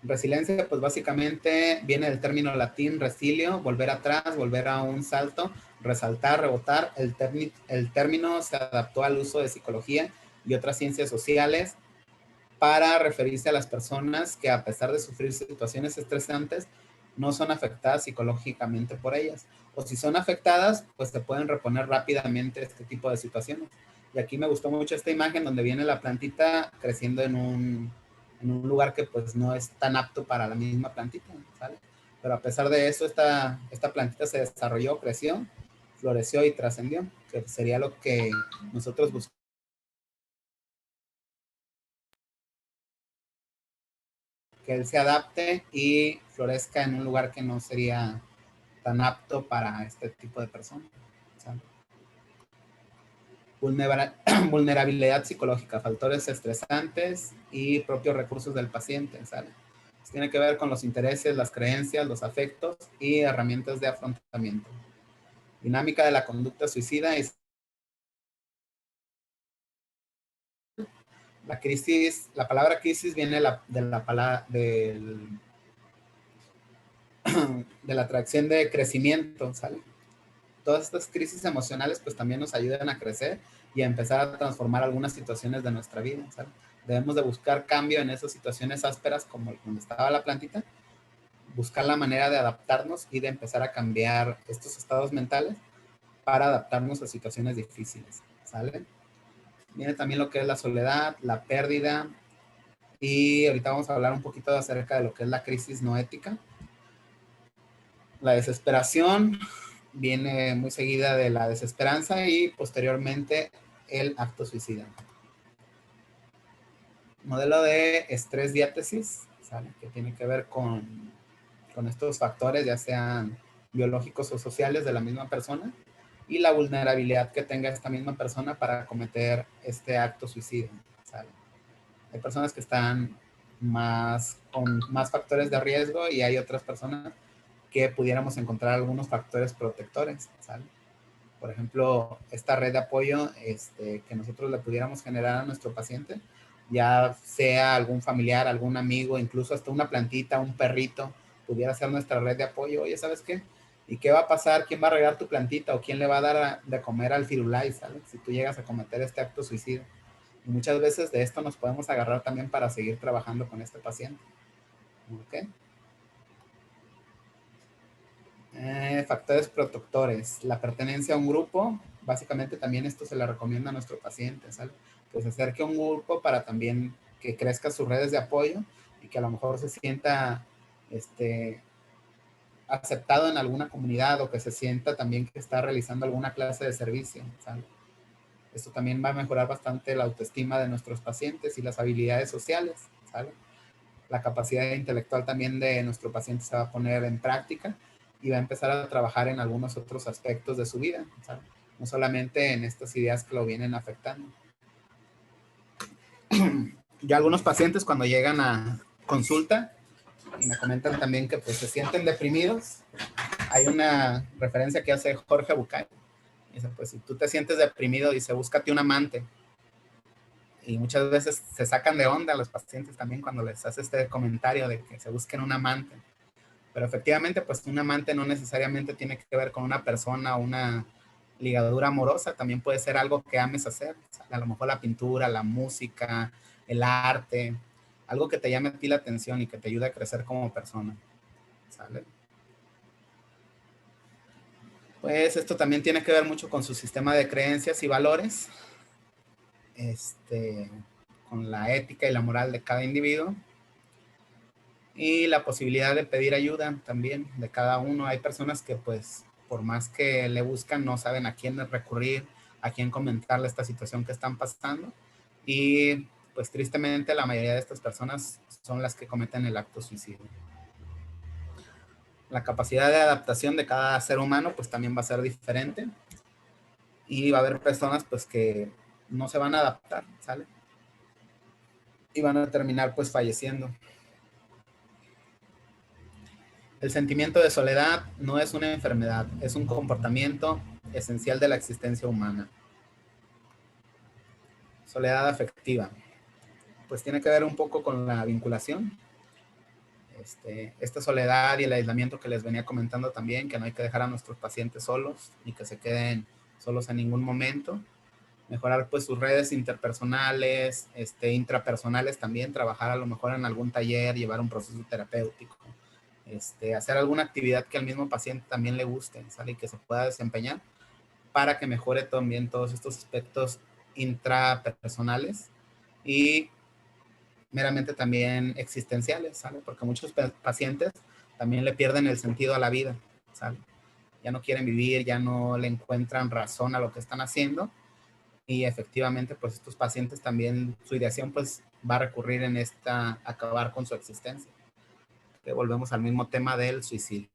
[SPEAKER 3] Resiliencia, pues básicamente viene del término latín resilio, volver atrás, volver a un salto, resaltar, rebotar. El término se adaptó al uso de psicología y otras ciencias sociales para referirse a las personas que a pesar de sufrir situaciones estresantes, no son afectadas psicológicamente por ellas. O si son afectadas, pues se pueden reponer rápidamente este tipo de situaciones. Y aquí me gustó mucho esta imagen donde viene la plantita creciendo en un lugar que pues no es tan apto para la misma plantita, ¿sale? Pero a pesar de eso, esta plantita se desarrolló, creció, floreció y trascendió, que sería lo que nosotros buscamos. Que él se adapte y florezca en un lugar que no sería tan apto para este tipo de personas, ¿sale? Vulnerabilidad psicológica, factores estresantes y propios recursos del paciente, ¿sale? Pues tiene que ver con los intereses, las creencias, los afectos y herramientas de afrontamiento. Dinámica de la conducta suicida es la crisis. La palabra crisis viene de la atracción de crecimiento, ¿sale? Todas estas crisis emocionales pues también nos ayudan a crecer y a empezar a transformar algunas situaciones de nuestra vida, ¿sale? Debemos de buscar cambio en esas situaciones ásperas como donde estaba la plantita, buscar la manera de adaptarnos y de empezar a cambiar estos estados mentales para adaptarnos a situaciones difíciles, ¿sale? Viene también lo que es la soledad, la pérdida y ahorita vamos a hablar un poquito acerca de lo que es la crisis no ética. La desesperación viene muy seguida de la desesperanza y posteriormente el acto suicida. Modelo de estrés diátesis, ¿sale? Que tiene que ver con estos factores, ya sean biológicos o sociales de la misma persona, y la vulnerabilidad que tenga esta misma persona para cometer este acto suicida, ¿sale? Hay personas que están con más factores de riesgo y hay otras personas que pudiéramos encontrar algunos factores protectores, ¿sale? Por ejemplo, esta red de apoyo que nosotros le pudiéramos generar a nuestro paciente, ya sea algún familiar, algún amigo, incluso hasta una plantita, un perrito, pudiera ser nuestra red de apoyo. Oye, ¿sabes qué? ¿Y qué va a pasar? ¿Quién va a regar tu plantita? ¿O quién le va a dar de comer al firulais, ¿sale? Si tú llegas a cometer este acto suicida. Y muchas veces de esto nos podemos agarrar también para seguir trabajando con este paciente. ¿Ok? Factores protectores. La pertenencia a un grupo, básicamente también esto se le recomienda a nuestro paciente, ¿sale? Que se acerque a un grupo para también que crezca sus redes de apoyo y que a lo mejor se sienta aceptado en alguna comunidad o que se sienta también que está realizando alguna clase de servicio, ¿sale? Esto también va a mejorar bastante la autoestima de nuestros pacientes y las habilidades sociales, ¿sale? La capacidad intelectual también de nuestro paciente se va a poner en práctica y va a empezar a trabajar en algunos otros aspectos de su vida, ¿sabes? No solamente en estas ideas que lo vienen afectando. Ya algunos pacientes cuando llegan a consulta y me comentan también que pues se sienten deprimidos, hay una referencia que hace Jorge Bucay. Dice, pues si tú te sientes deprimido, dice, búscate un amante. Y muchas veces se sacan de onda los pacientes también cuando les hace este comentario de que se busquen un amante. Pero efectivamente, pues un amante no necesariamente tiene que ver con una persona o una ligadura amorosa, también puede ser algo que ames hacer, a lo mejor la pintura, la música, el arte, algo que te llame a ti la atención y que te ayude a crecer como persona, ¿sale? Pues esto también tiene que ver mucho con su sistema de creencias y valores, con la ética y la moral de cada individuo y la posibilidad de pedir ayuda también de cada uno. Hay personas que pues por más que le buscan no saben a quién recurrir, a quién comentarle esta situación que están pasando y pues tristemente la mayoría de estas personas son las que cometen el acto suicidio. La capacidad de adaptación de cada ser humano pues también va a ser diferente y va a haber personas pues que no se van a adaptar, ¿sale? Y van a terminar pues falleciendo. El sentimiento de soledad no es una enfermedad, es un comportamiento esencial de la existencia humana. Soledad afectiva. Pues tiene que ver un poco con la vinculación. Esta soledad y el aislamiento que les venía comentando también, que no hay que dejar a nuestros pacientes solos, ni que se queden solos en ningún momento. Mejorar pues sus redes interpersonales, intrapersonales también, trabajar a lo mejor en algún taller, llevar un proceso terapéutico. Hacer alguna actividad que al mismo paciente también le guste, ¿sale? Y que se pueda desempeñar para que mejore también todos estos aspectos intrapersonales y meramente también existenciales, ¿sale? Porque muchos pacientes también le pierden el sentido a la vida, ¿sale? Ya no quieren vivir, ya no le encuentran razón a lo que están haciendo y efectivamente pues estos pacientes también su ideación pues va a recurrir en acabar con su existencia. Volvemos al mismo tema del suicidio.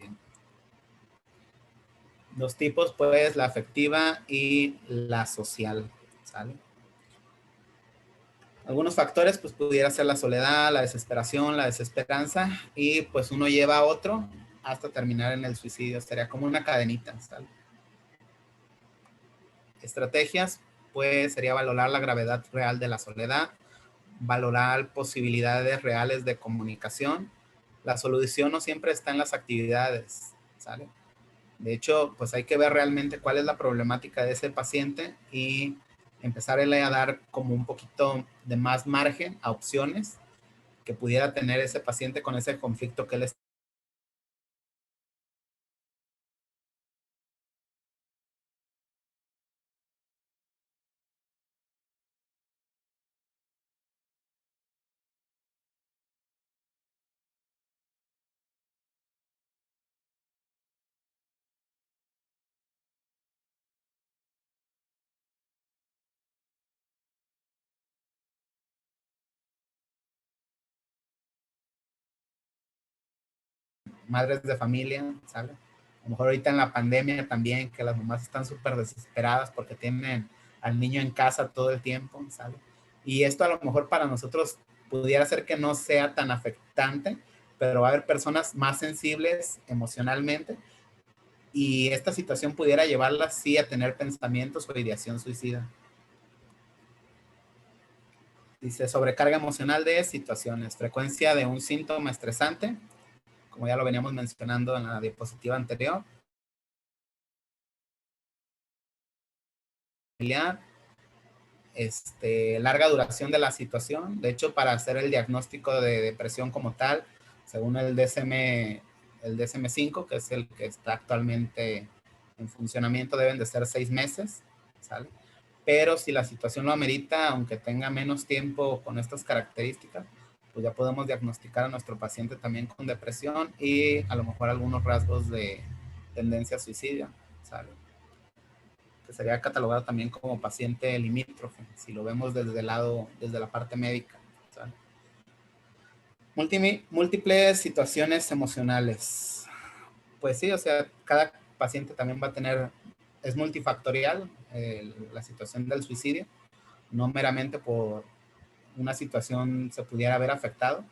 [SPEAKER 3] Dos tipos, pues, la afectiva y la social, ¿sale? Algunos factores, pues, pudiera ser la soledad, la desesperación, la desesperanza, y pues uno lleva a otro hasta terminar en el suicidio. Sería como una cadenita, ¿sale? Estrategias, pues, sería valorar la gravedad real de la soledad, valorar posibilidades reales de comunicación. La solución no siempre está en las actividades, ¿sale? De hecho, pues hay que ver realmente cuál es la problemática de ese paciente y empezar a dar como un poquito de más margen a opciones que pudiera tener ese paciente con ese conflicto que él está. Madres de familia, ¿sale? A lo mejor ahorita en la pandemia también, que las mamás están súper desesperadas porque tienen al niño en casa todo el tiempo, ¿sale? Y esto a lo mejor para nosotros pudiera ser que no sea tan afectante, pero va a haber personas más sensibles emocionalmente y esta situación pudiera llevarlas sí a tener pensamientos o ideación suicida. Dice sobrecarga emocional de situaciones, frecuencia de un síntoma estresante, como ya lo veníamos mencionando en la diapositiva anterior. Larga duración de la situación. De hecho, para hacer el diagnóstico de depresión como tal, según el DSM-5, que es el que está actualmente en funcionamiento, deben de ser 6 meses, ¿sale? Pero si la situación lo amerita, aunque tenga menos tiempo con estas características, pues ya podemos diagnosticar a nuestro paciente también con depresión y a lo mejor algunos rasgos de tendencia suicida, ¿sale? Que sería catalogado también como paciente limítrofe, si lo vemos desde la parte médica, ¿sale? Múltiples situaciones emocionales. Pues sí, o sea, cada paciente también va a tener, es multifactorial la situación del suicidio, no meramente por una situación se pudiera haber afectado,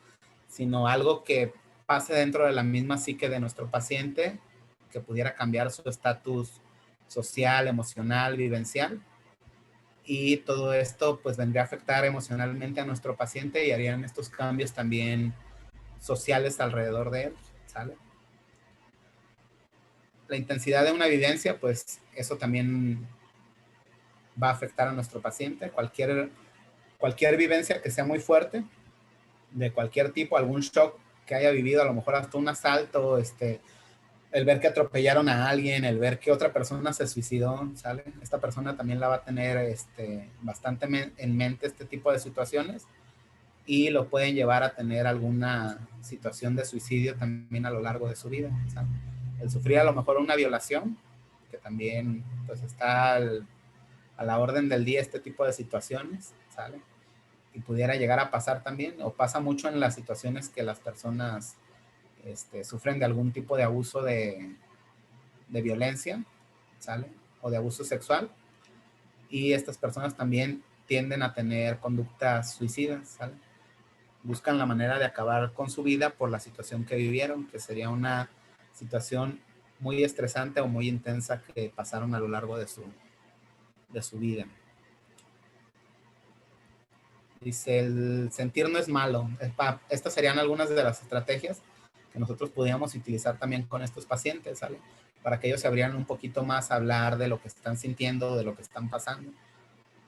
[SPEAKER 3] sino algo que pase dentro de la misma psique de nuestro paciente, que pudiera cambiar su estatus social, emocional, vivencial, y todo esto pues vendría a afectar emocionalmente a nuestro paciente y harían estos cambios también sociales alrededor de él, ¿sale? La intensidad de una evidencia, pues eso también va a afectar a nuestro paciente. Cualquier vivencia que sea muy fuerte, de cualquier tipo, algún shock que haya vivido, a lo mejor hasta un asalto, el ver que atropellaron a alguien, el ver que otra persona se suicidó, ¿sale? Esta persona también la va a tener bastante en mente este tipo de situaciones y lo pueden llevar a tener alguna situación de suicidio también a lo largo de su vida, ¿sale? El sufrir a lo mejor una violación, que también pues está a la orden del día este tipo de situaciones, ¿sale? Y pudiera llegar a pasar también, o pasa mucho en las situaciones que las personas sufren de algún tipo de abuso de violencia, ¿sale? O de abuso sexual. Y estas personas también tienden a tener conductas suicidas, ¿sale? Buscan la manera de acabar con su vida por la situación que vivieron, que sería una situación muy estresante o muy intensa que pasaron a lo largo de su vida. Dice, el sentir no es malo. Estas serían algunas de las estrategias que nosotros podríamos utilizar también con estos pacientes, ¿sale? Para que ellos se abrieran un poquito más a hablar de lo que están sintiendo, de lo que están pasando.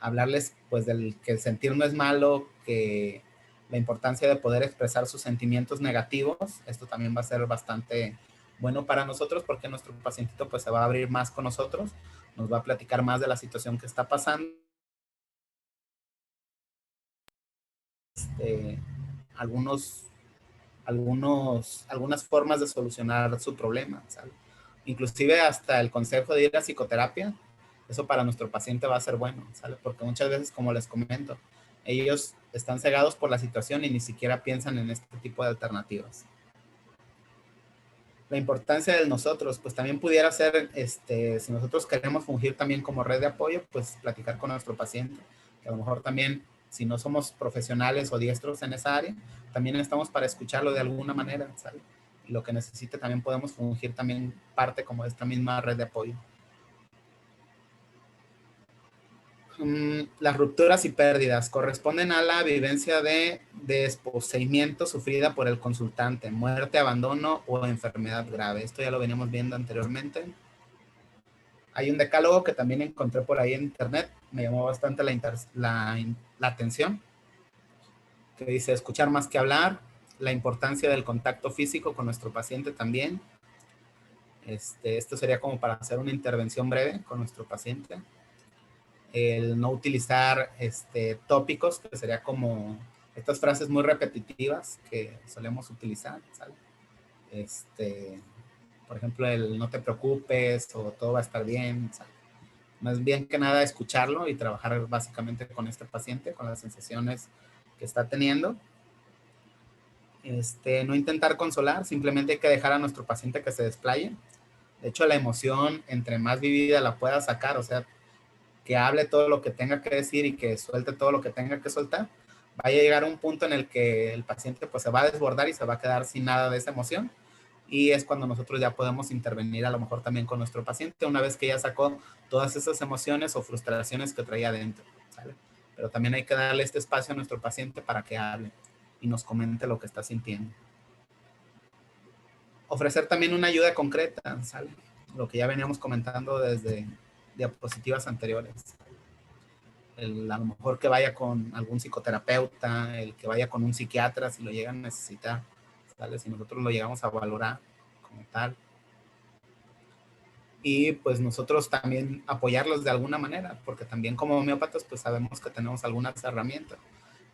[SPEAKER 3] Hablarles, pues, del que el sentir no es malo, que la importancia de poder expresar sus sentimientos negativos. Esto también va a ser bastante bueno para nosotros porque nuestro pacientito, pues, se va a abrir más con nosotros, nos va a platicar más de la situación que está pasando. Algunas formas de solucionar su problema, ¿sale? Inclusive hasta el consejo de ir a psicoterapia, eso para nuestro paciente va a ser bueno, ¿sale? Porque muchas veces, como les comento, ellos están cegados por la situación y ni siquiera piensan en este tipo de alternativas. La importancia de nosotros, pues también pudiera ser, si nosotros queremos fungir también como red de apoyo, pues platicar con nuestro paciente, que a lo mejor también, si no somos profesionales o diestros en esa área, también estamos para escucharlo de alguna manera, ¿sale? Y lo que necesite también podemos fungir también parte como de esta misma red de apoyo. Las rupturas y pérdidas corresponden a la vivencia de desposeimiento sufrida por el consultante, muerte, abandono o enfermedad grave. Esto ya lo veníamos viendo anteriormente. Hay un decálogo que también encontré por ahí en internet, me llamó bastante la atención, que dice escuchar más que hablar, la importancia del contacto físico con nuestro paciente también. Esto sería como para hacer una intervención breve con nuestro paciente. El no utilizar tópicos, que sería como estas frases muy repetitivas que solemos utilizar, ¿sale? Por ejemplo, el no te preocupes o todo va a estar bien, ¿sale? Más bien que nada escucharlo y trabajar básicamente con este paciente, con las sensaciones que está teniendo. No intentar consolar, simplemente hay que dejar a nuestro paciente que se desplaye. De hecho, la emoción, entre más vivida la pueda sacar, o sea, que hable todo lo que tenga que decir y que suelte todo lo que tenga que soltar, vaya a llegar a un punto en el que el paciente pues se va a desbordar y se va a quedar sin nada de esa emoción. Y es cuando nosotros ya podemos intervenir a lo mejor también con nuestro paciente una vez que ya sacó todas esas emociones o frustraciones que traía adentro, ¿sale? Pero también hay que darle este espacio a nuestro paciente para que hable y nos comente lo que está sintiendo. Ofrecer también una ayuda concreta, ¿sale? Lo que ya veníamos comentando desde diapositivas anteriores. A lo mejor que vaya con algún psicoterapeuta, el que vaya con un psiquiatra si lo llegan a necesitar, ¿sale? Si nosotros lo llegamos a valorar como tal. Y pues nosotros también apoyarlos de alguna manera, porque también como homeópatas pues sabemos que tenemos algunas herramientas.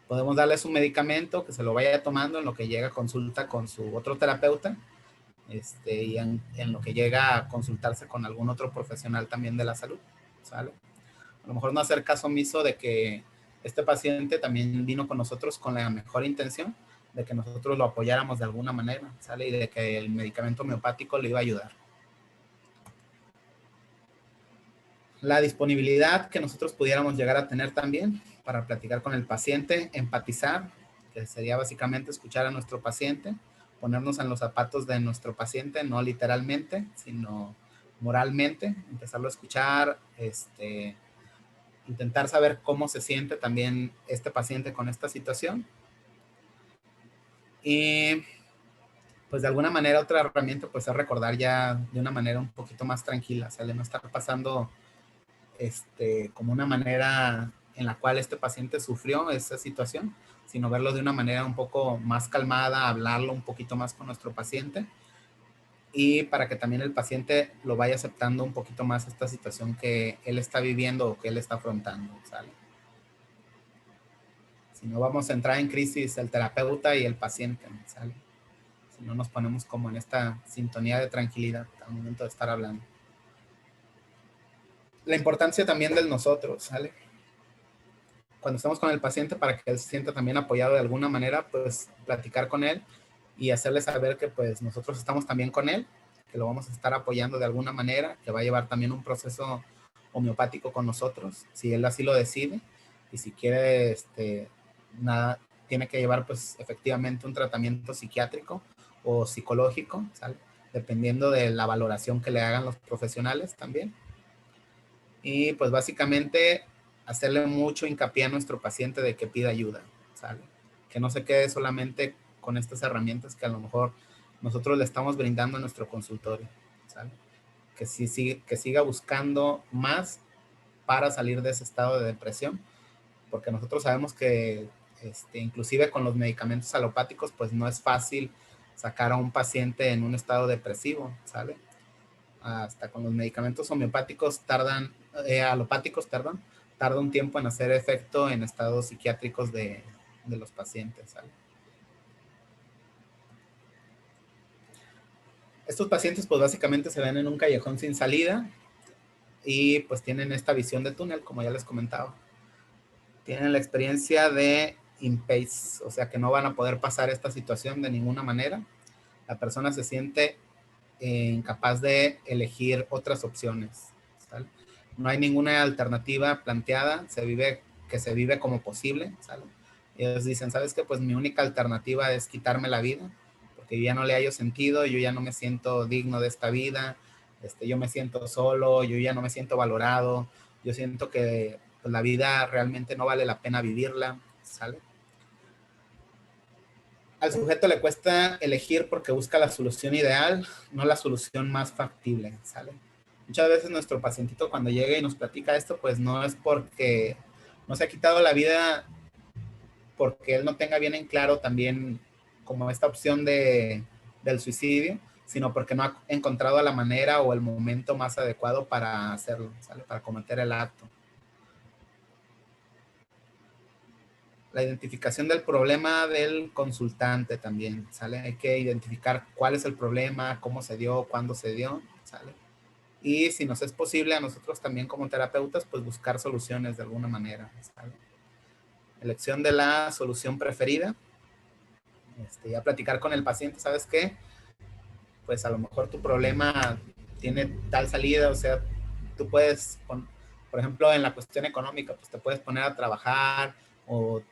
[SPEAKER 3] Podemos darles un medicamento que se lo vaya tomando en lo que llega a consulta con su otro terapeuta, y en lo que llega a consultarse con algún otro profesional también de la salud, ¿sale? A lo mejor no hacer caso omiso de que este paciente también vino con nosotros con la mejor intención de que nosotros lo apoyáramos de alguna manera, ¿sale? Y de que el medicamento homeopático le iba a ayudar. La disponibilidad que nosotros pudiéramos llegar a tener también para platicar con el paciente, empatizar, que sería básicamente escuchar a nuestro paciente, ponernos en los zapatos de nuestro paciente, no literalmente, sino moralmente, empezarlo a escuchar, intentar saber cómo se siente también este paciente con esta situación. Y pues de alguna manera otra herramienta pues es recordar ya de una manera un poquito más tranquila, ¿sale? No estar pasando como una manera en la cual este paciente sufrió esa situación, sino verlo de una manera un poco más calmada, hablarlo un poquito más con nuestro paciente, y para que también el paciente lo vaya aceptando un poquito más esta situación que él está viviendo o que él está afrontando, ¿sale? Si no, vamos a entrar en crisis el terapeuta y el paciente, ¿sale? Si no nos ponemos como en esta sintonía de tranquilidad al momento de estar hablando. La importancia también del nosotros, ¿sale? Cuando estamos con el paciente, para que él se sienta también apoyado de alguna manera, pues platicar con él y hacerle saber que pues nosotros estamos también con él, que lo vamos a estar apoyando de alguna manera, que va a llevar también un proceso homeopático con nosotros, si él así lo decide, y si quiere, nada, tiene que llevar pues efectivamente un tratamiento psiquiátrico o psicológico, ¿sale? Dependiendo de la valoración que le hagan los profesionales también. Y pues básicamente hacerle mucho hincapié a nuestro paciente de que pida ayuda, ¿sale? Que no se quede solamente con estas herramientas que a lo mejor nosotros le estamos brindando a nuestro consultorio, ¿sale? Que siga buscando más para salir de ese estado de depresión, porque nosotros sabemos que inclusive con los medicamentos alopáticos pues no es fácil sacar a un paciente en un estado depresivo, ¿sale? Hasta con los medicamentos homeopáticos alopáticos, tarda un tiempo en hacer efecto en estados psiquiátricos de los pacientes, ¿sale? Estos pacientes pues básicamente se ven en un callejón sin salida y pues tienen esta visión de túnel, como ya les comentaba. Tienen la experiencia de impasse, o sea que no van a poder pasar esta situación de ninguna manera. La persona se siente incapaz de elegir otras opciones, ¿sale? No hay ninguna alternativa planteada, se vive como posible, ¿sale? Ellos dicen, ¿sabes qué? Pues mi única alternativa es quitarme la vida, porque yo ya no le hallo sentido, yo ya no me siento digno de esta vida, yo me siento solo, yo ya no me siento valorado, yo siento que pues, la vida realmente no vale la pena vivirla, ¿sale? Al sujeto le cuesta elegir porque busca la solución ideal, no la solución más factible, ¿sale? Muchas veces nuestro pacientito cuando llega y nos platica esto, pues no es porque no se ha quitado la vida porque él no tenga bien en claro también como esta opción del suicidio, sino porque no ha encontrado la manera o el momento más adecuado para hacerlo, ¿sale? Para cometer el acto. La identificación del problema del consultante también, ¿sale? Hay que identificar cuál es el problema, cómo se dio, cuándo se dio, ¿sale? Y si nos es posible a nosotros también como terapeutas, pues buscar soluciones de alguna manera, ¿sale? Elección de la solución preferida. Ya platicar con el paciente, ¿sabes qué? Pues a lo mejor tu problema tiene tal salida, o sea, tú puedes, por ejemplo, en la cuestión económica, pues te puedes poner a trabajar o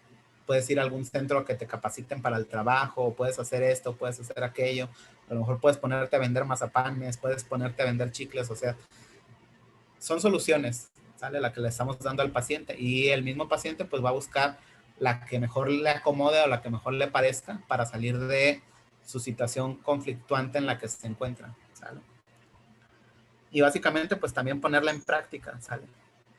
[SPEAKER 3] puedes ir a algún centro que te capaciten para el trabajo, o puedes hacer esto, puedes hacer aquello, a lo mejor puedes ponerte a vender mazapanes, puedes ponerte a vender chicles, o sea, son soluciones, ¿sale? La que le estamos dando al paciente y el mismo paciente pues va a buscar la que mejor le acomode o la que mejor le parezca para salir de su situación conflictuante en la que se encuentra, ¿sale? Y básicamente pues también ponerla en práctica, ¿sale?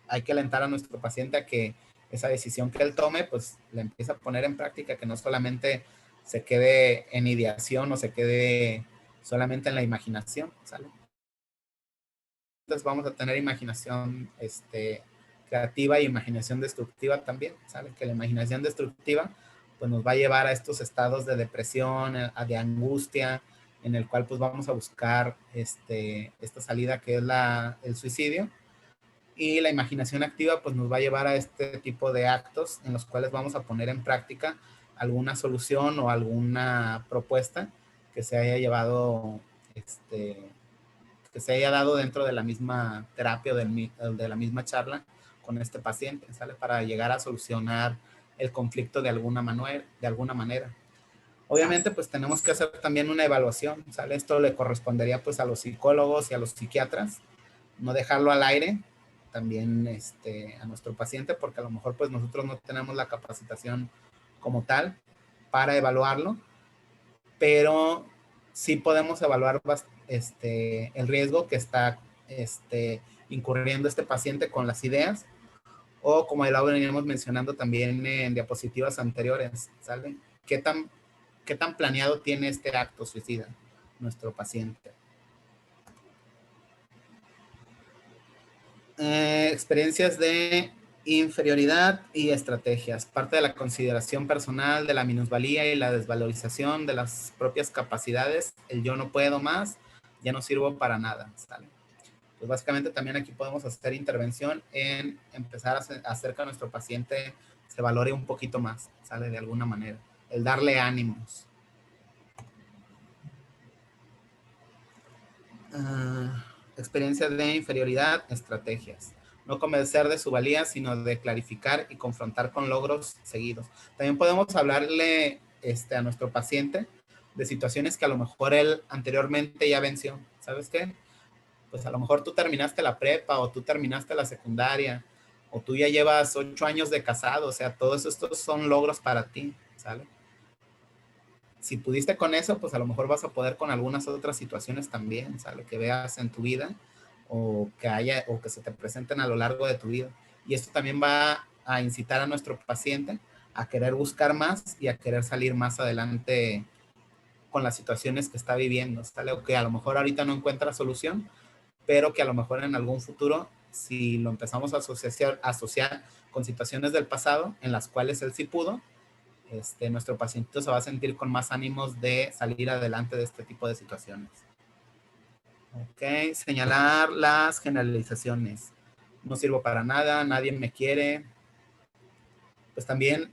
[SPEAKER 3] Hay que alentar a nuestro paciente a que esa decisión que él tome, pues la empiece a poner en práctica, que no solamente se quede en ideación o se quede solamente en la imaginación, ¿sale? Entonces vamos a tener imaginación creativa y imaginación destructiva también, ¿sale? Que la imaginación destructiva pues nos va a llevar a estos estados de depresión, de angustia, en el cual pues vamos a buscar esta salida que es el suicidio. Y la imaginación activa pues nos va a llevar a este tipo de actos en los cuales vamos a poner en práctica alguna solución o alguna propuesta que se haya llevado, que se haya dado dentro de la misma terapia o de la misma charla con este paciente, ¿sale? Para llegar a solucionar el conflicto de alguna manera. Obviamente pues tenemos que hacer también una evaluación, ¿sale? Esto le correspondería pues a los psicólogos y a los psiquiatras, no dejarlo al aire, también a nuestro paciente, porque a lo mejor pues nosotros no tenemos la capacitación como tal para evaluarlo, pero sí podemos evaluar el riesgo que está incurriendo este paciente con las ideas, o como ya lo veníamos mencionando también en diapositivas anteriores, ¿sale? ¿Qué tan planeado tiene este acto suicida nuestro paciente? Experiencias de inferioridad y estrategias. Parte de la consideración personal, de la minusvalía y la desvalorización de las propias capacidades. El yo no puedo más, ya no sirvo para nada, ¿sale? Pues básicamente también aquí podemos hacer intervención en empezar a hacer que nuestro paciente se valore un poquito más, ¿sale? De alguna manera. El darle ánimos. Experiencias de inferioridad, estrategias. No convencer de su valía, sino de clarificar y confrontar con logros seguidos. También podemos hablarle a nuestro paciente de situaciones que a lo mejor él anteriormente ya venció. ¿Sabes qué? Pues a lo mejor tú terminaste la prepa o tú terminaste la secundaria o tú ya llevas 8 años de casado. O sea, todos estos son logros para ti, ¿sale? Si pudiste con eso, pues a lo mejor vas a poder con algunas otras situaciones también, ¿sale? Que veas en tu vida o que se te presenten a lo largo de tu vida. Y esto también va a incitar a nuestro paciente a querer buscar más y a querer salir más adelante con las situaciones que está viviendo, ¿sale? O que a lo mejor ahorita no encuentra solución, pero que a lo mejor en algún futuro, si lo empezamos a asociar con situaciones del pasado en las cuales él sí pudo, nuestro paciente se va a sentir con más ánimos de salir adelante de este tipo de situaciones. Ok, señalar las generalizaciones. No sirvo para nada, nadie me quiere. Pues también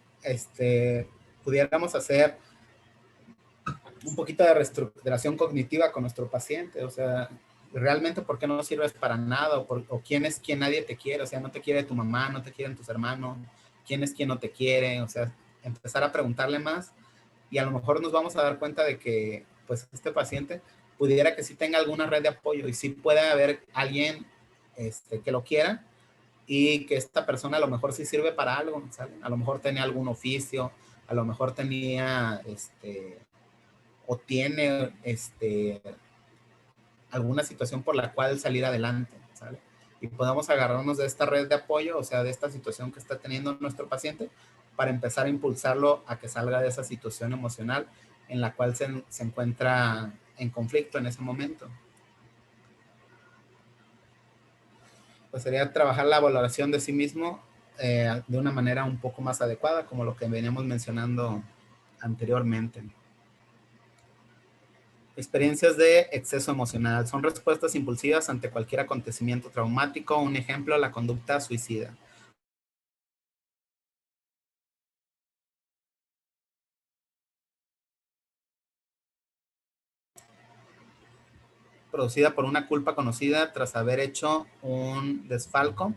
[SPEAKER 3] pudiéramos hacer un poquito de reestructuración cognitiva con nuestro paciente. O sea, realmente por qué no sirves para nada, o quién es quien nadie te quiere. O sea, no te quiere tu mamá, no te quieren tus hermanos, quién es quien no te quiere. O sea, empezar a preguntarle más y a lo mejor nos vamos a dar cuenta de que pues este paciente pudiera que sí tenga alguna red de apoyo y sí puede haber alguien que lo quiera y que esta persona a lo mejor sí sirve para algo, ¿sale? A lo mejor tenía algún oficio, a lo mejor tenía o tiene alguna situación por la cual salir adelante, ¿sale? Y podemos agarrarnos de esta red de apoyo, o sea, de esta situación que está teniendo nuestro paciente, para empezar a impulsarlo a que salga de esa situación emocional en la cual se encuentra en conflicto en ese momento. Pues sería trabajar la valoración de sí mismo de una manera un poco más adecuada, como lo que veníamos mencionando anteriormente. Experiencias de exceso emocional. Son respuestas impulsivas ante cualquier acontecimiento traumático. Un ejemplo, la conducta suicida. Producida por una culpa conocida tras haber hecho un desfalco.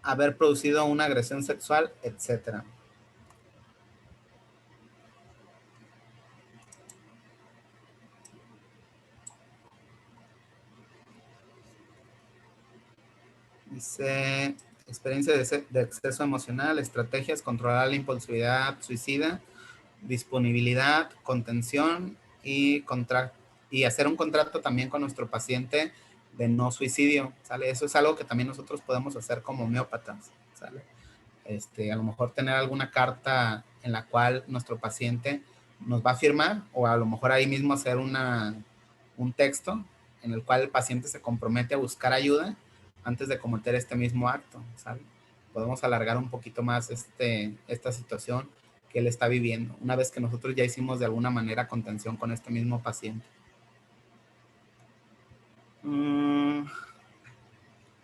[SPEAKER 3] Haber producido una agresión sexual, etc. Dice, experiencia de exceso emocional, estrategias, controlar la impulsividad suicida, disponibilidad, contención y hacer un contrato también con nuestro paciente de no suicidio, ¿sale? Eso es algo que también nosotros podemos hacer como homeópatas, ¿sale? A lo mejor tener alguna carta en la cual nuestro paciente nos va a firmar, o a lo mejor ahí mismo hacer un texto en el cual el paciente se compromete a buscar ayuda antes de cometer este mismo acto, ¿sale? Podemos alargar un poquito más esta situación que él está viviendo, una vez que nosotros ya hicimos de alguna manera contención con este mismo paciente.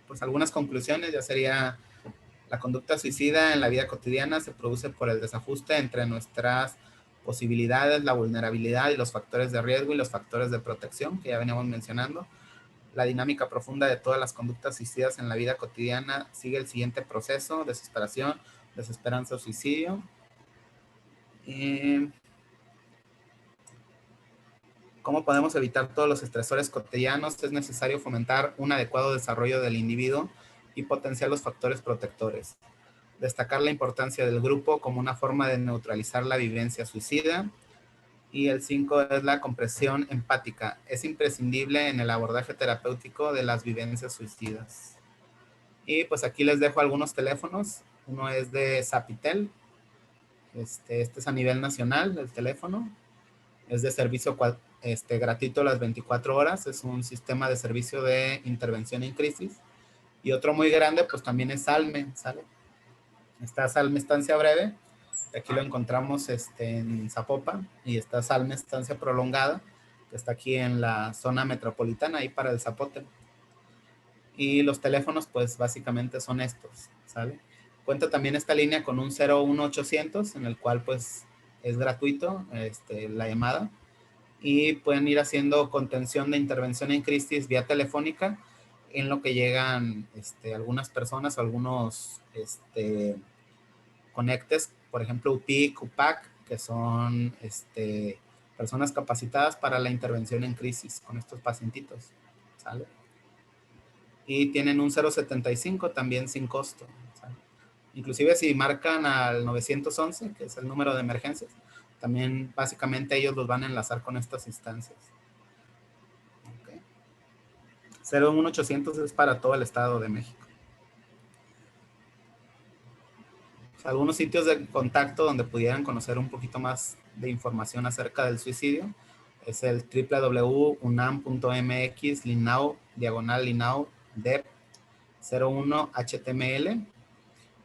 [SPEAKER 3] Pues algunas conclusiones ya sería: la conducta suicida en la vida cotidiana se produce por el desajuste entre nuestras posibilidades, la vulnerabilidad y los factores de riesgo y los factores de protección que ya veníamos mencionando. La dinámica profunda de todas las conductas suicidas en la vida cotidiana sigue el siguiente proceso: desesperación, desesperanza o suicidio. ¿Cómo podemos evitar todos los estresores cotidianos? Es necesario fomentar un adecuado desarrollo del individuo y potenciar los factores protectores. Destacar la importancia del grupo como una forma de neutralizar la vivencia suicida. Y el 5 es la comprensión empática. Es imprescindible en el abordaje terapéutico de las vivencias suicidas. Y pues aquí les dejo algunos teléfonos. Uno es de Zapitel. Este es a nivel nacional, el teléfono. Es de servicio gratuito las 24 horas. Es un sistema de servicio de intervención en crisis. Y otro muy grande, pues también es Salme, ¿sale? Está Salme Estancia Breve. Aquí lo encontramos en Zapopan. Y está Salme Estancia Prolongada, que está aquí en la zona metropolitana, ahí para el Zapote. Y los teléfonos, pues básicamente son estos, ¿sale? Cuenta también esta línea con un 01800, en el cual pues es gratuito la llamada. Y pueden ir haciendo contención de intervención en crisis vía telefónica, en lo que llegan algunas personas o algunos conectes, por ejemplo UPIC, UPAC, que son personas capacitadas para la intervención en crisis con estos pacientitos, ¿sale? Y tienen un 075 también sin costo, ¿sale? Inclusive si marcan al 911, que es el número de emergencias, también básicamente ellos los van a enlazar con estas instancias. Okay. 01800 es para todo el Estado de México. Algunos sitios de contacto donde pudieran conocer un poquito más de información acerca del suicidio es el www.unam.mx /linao dep 01 html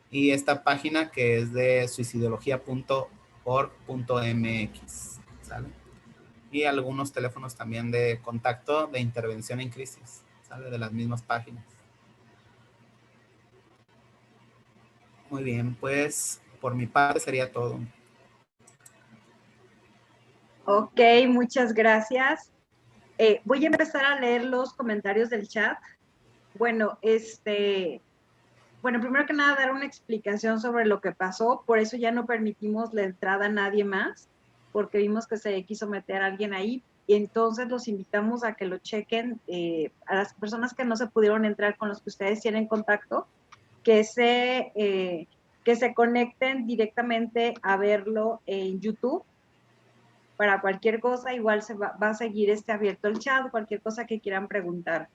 [SPEAKER 3] y esta página que es de suicidología.org.mx, ¿sale? Y algunos teléfonos también de contacto de intervención en crisis, ¿sale? De las mismas páginas. Muy bien, pues por mi parte sería todo.
[SPEAKER 2] Ok, muchas gracias. Voy a empezar a leer los comentarios del chat. Bueno, primero que nada dar una explicación sobre lo que pasó, por eso ya no permitimos la entrada a nadie más, porque vimos que se quiso meter a alguien ahí, y entonces los invitamos a que lo chequen, a las personas que no se pudieron entrar con los que ustedes tienen contacto, que se conecten directamente a verlo en YouTube. Para cualquier cosa, igual va a seguir abierto el chat, cualquier cosa que quieran preguntar.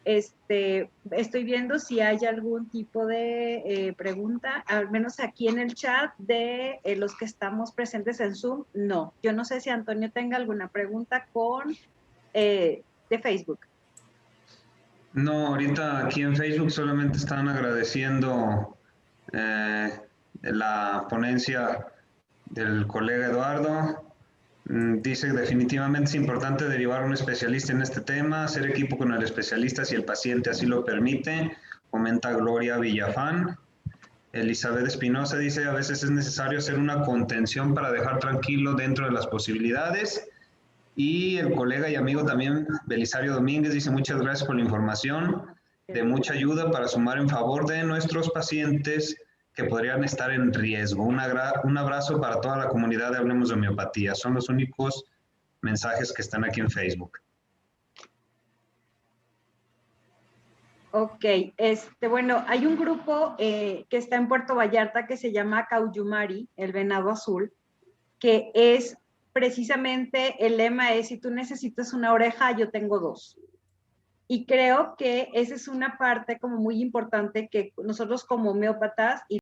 [SPEAKER 2] Estoy viendo si hay algún tipo de pregunta, al menos aquí en el chat de los que estamos presentes en Zoom, no. Yo no sé si Antonio tenga alguna pregunta de Facebook.
[SPEAKER 4] No, ahorita aquí en Facebook solamente están agradeciendo la ponencia del colega Eduardo. Dice definitivamente es importante derivar a un especialista en este tema, hacer equipo con el especialista si el paciente así lo permite, comenta Gloria Villafán. Elizabeth Espinosa dice, a veces es necesario hacer una contención para dejar tranquilo dentro de las posibilidades. Y el colega y amigo también, Belisario Domínguez, dice, muchas gracias por la información, de mucha ayuda para sumar en favor de nuestros pacientes que podrían estar en riesgo. Un abrazo para toda la comunidad de Hablemos de Homeopatía. Son los únicos mensajes que están aquí en Facebook.
[SPEAKER 2] Ok, bueno, hay un grupo que está en Puerto Vallarta que se llama Cauyumari, el venado azul, que es precisamente, el lema es, si tú necesitas una oreja, yo tengo dos. Y creo que esa es una parte como muy importante que nosotros como homeópatas y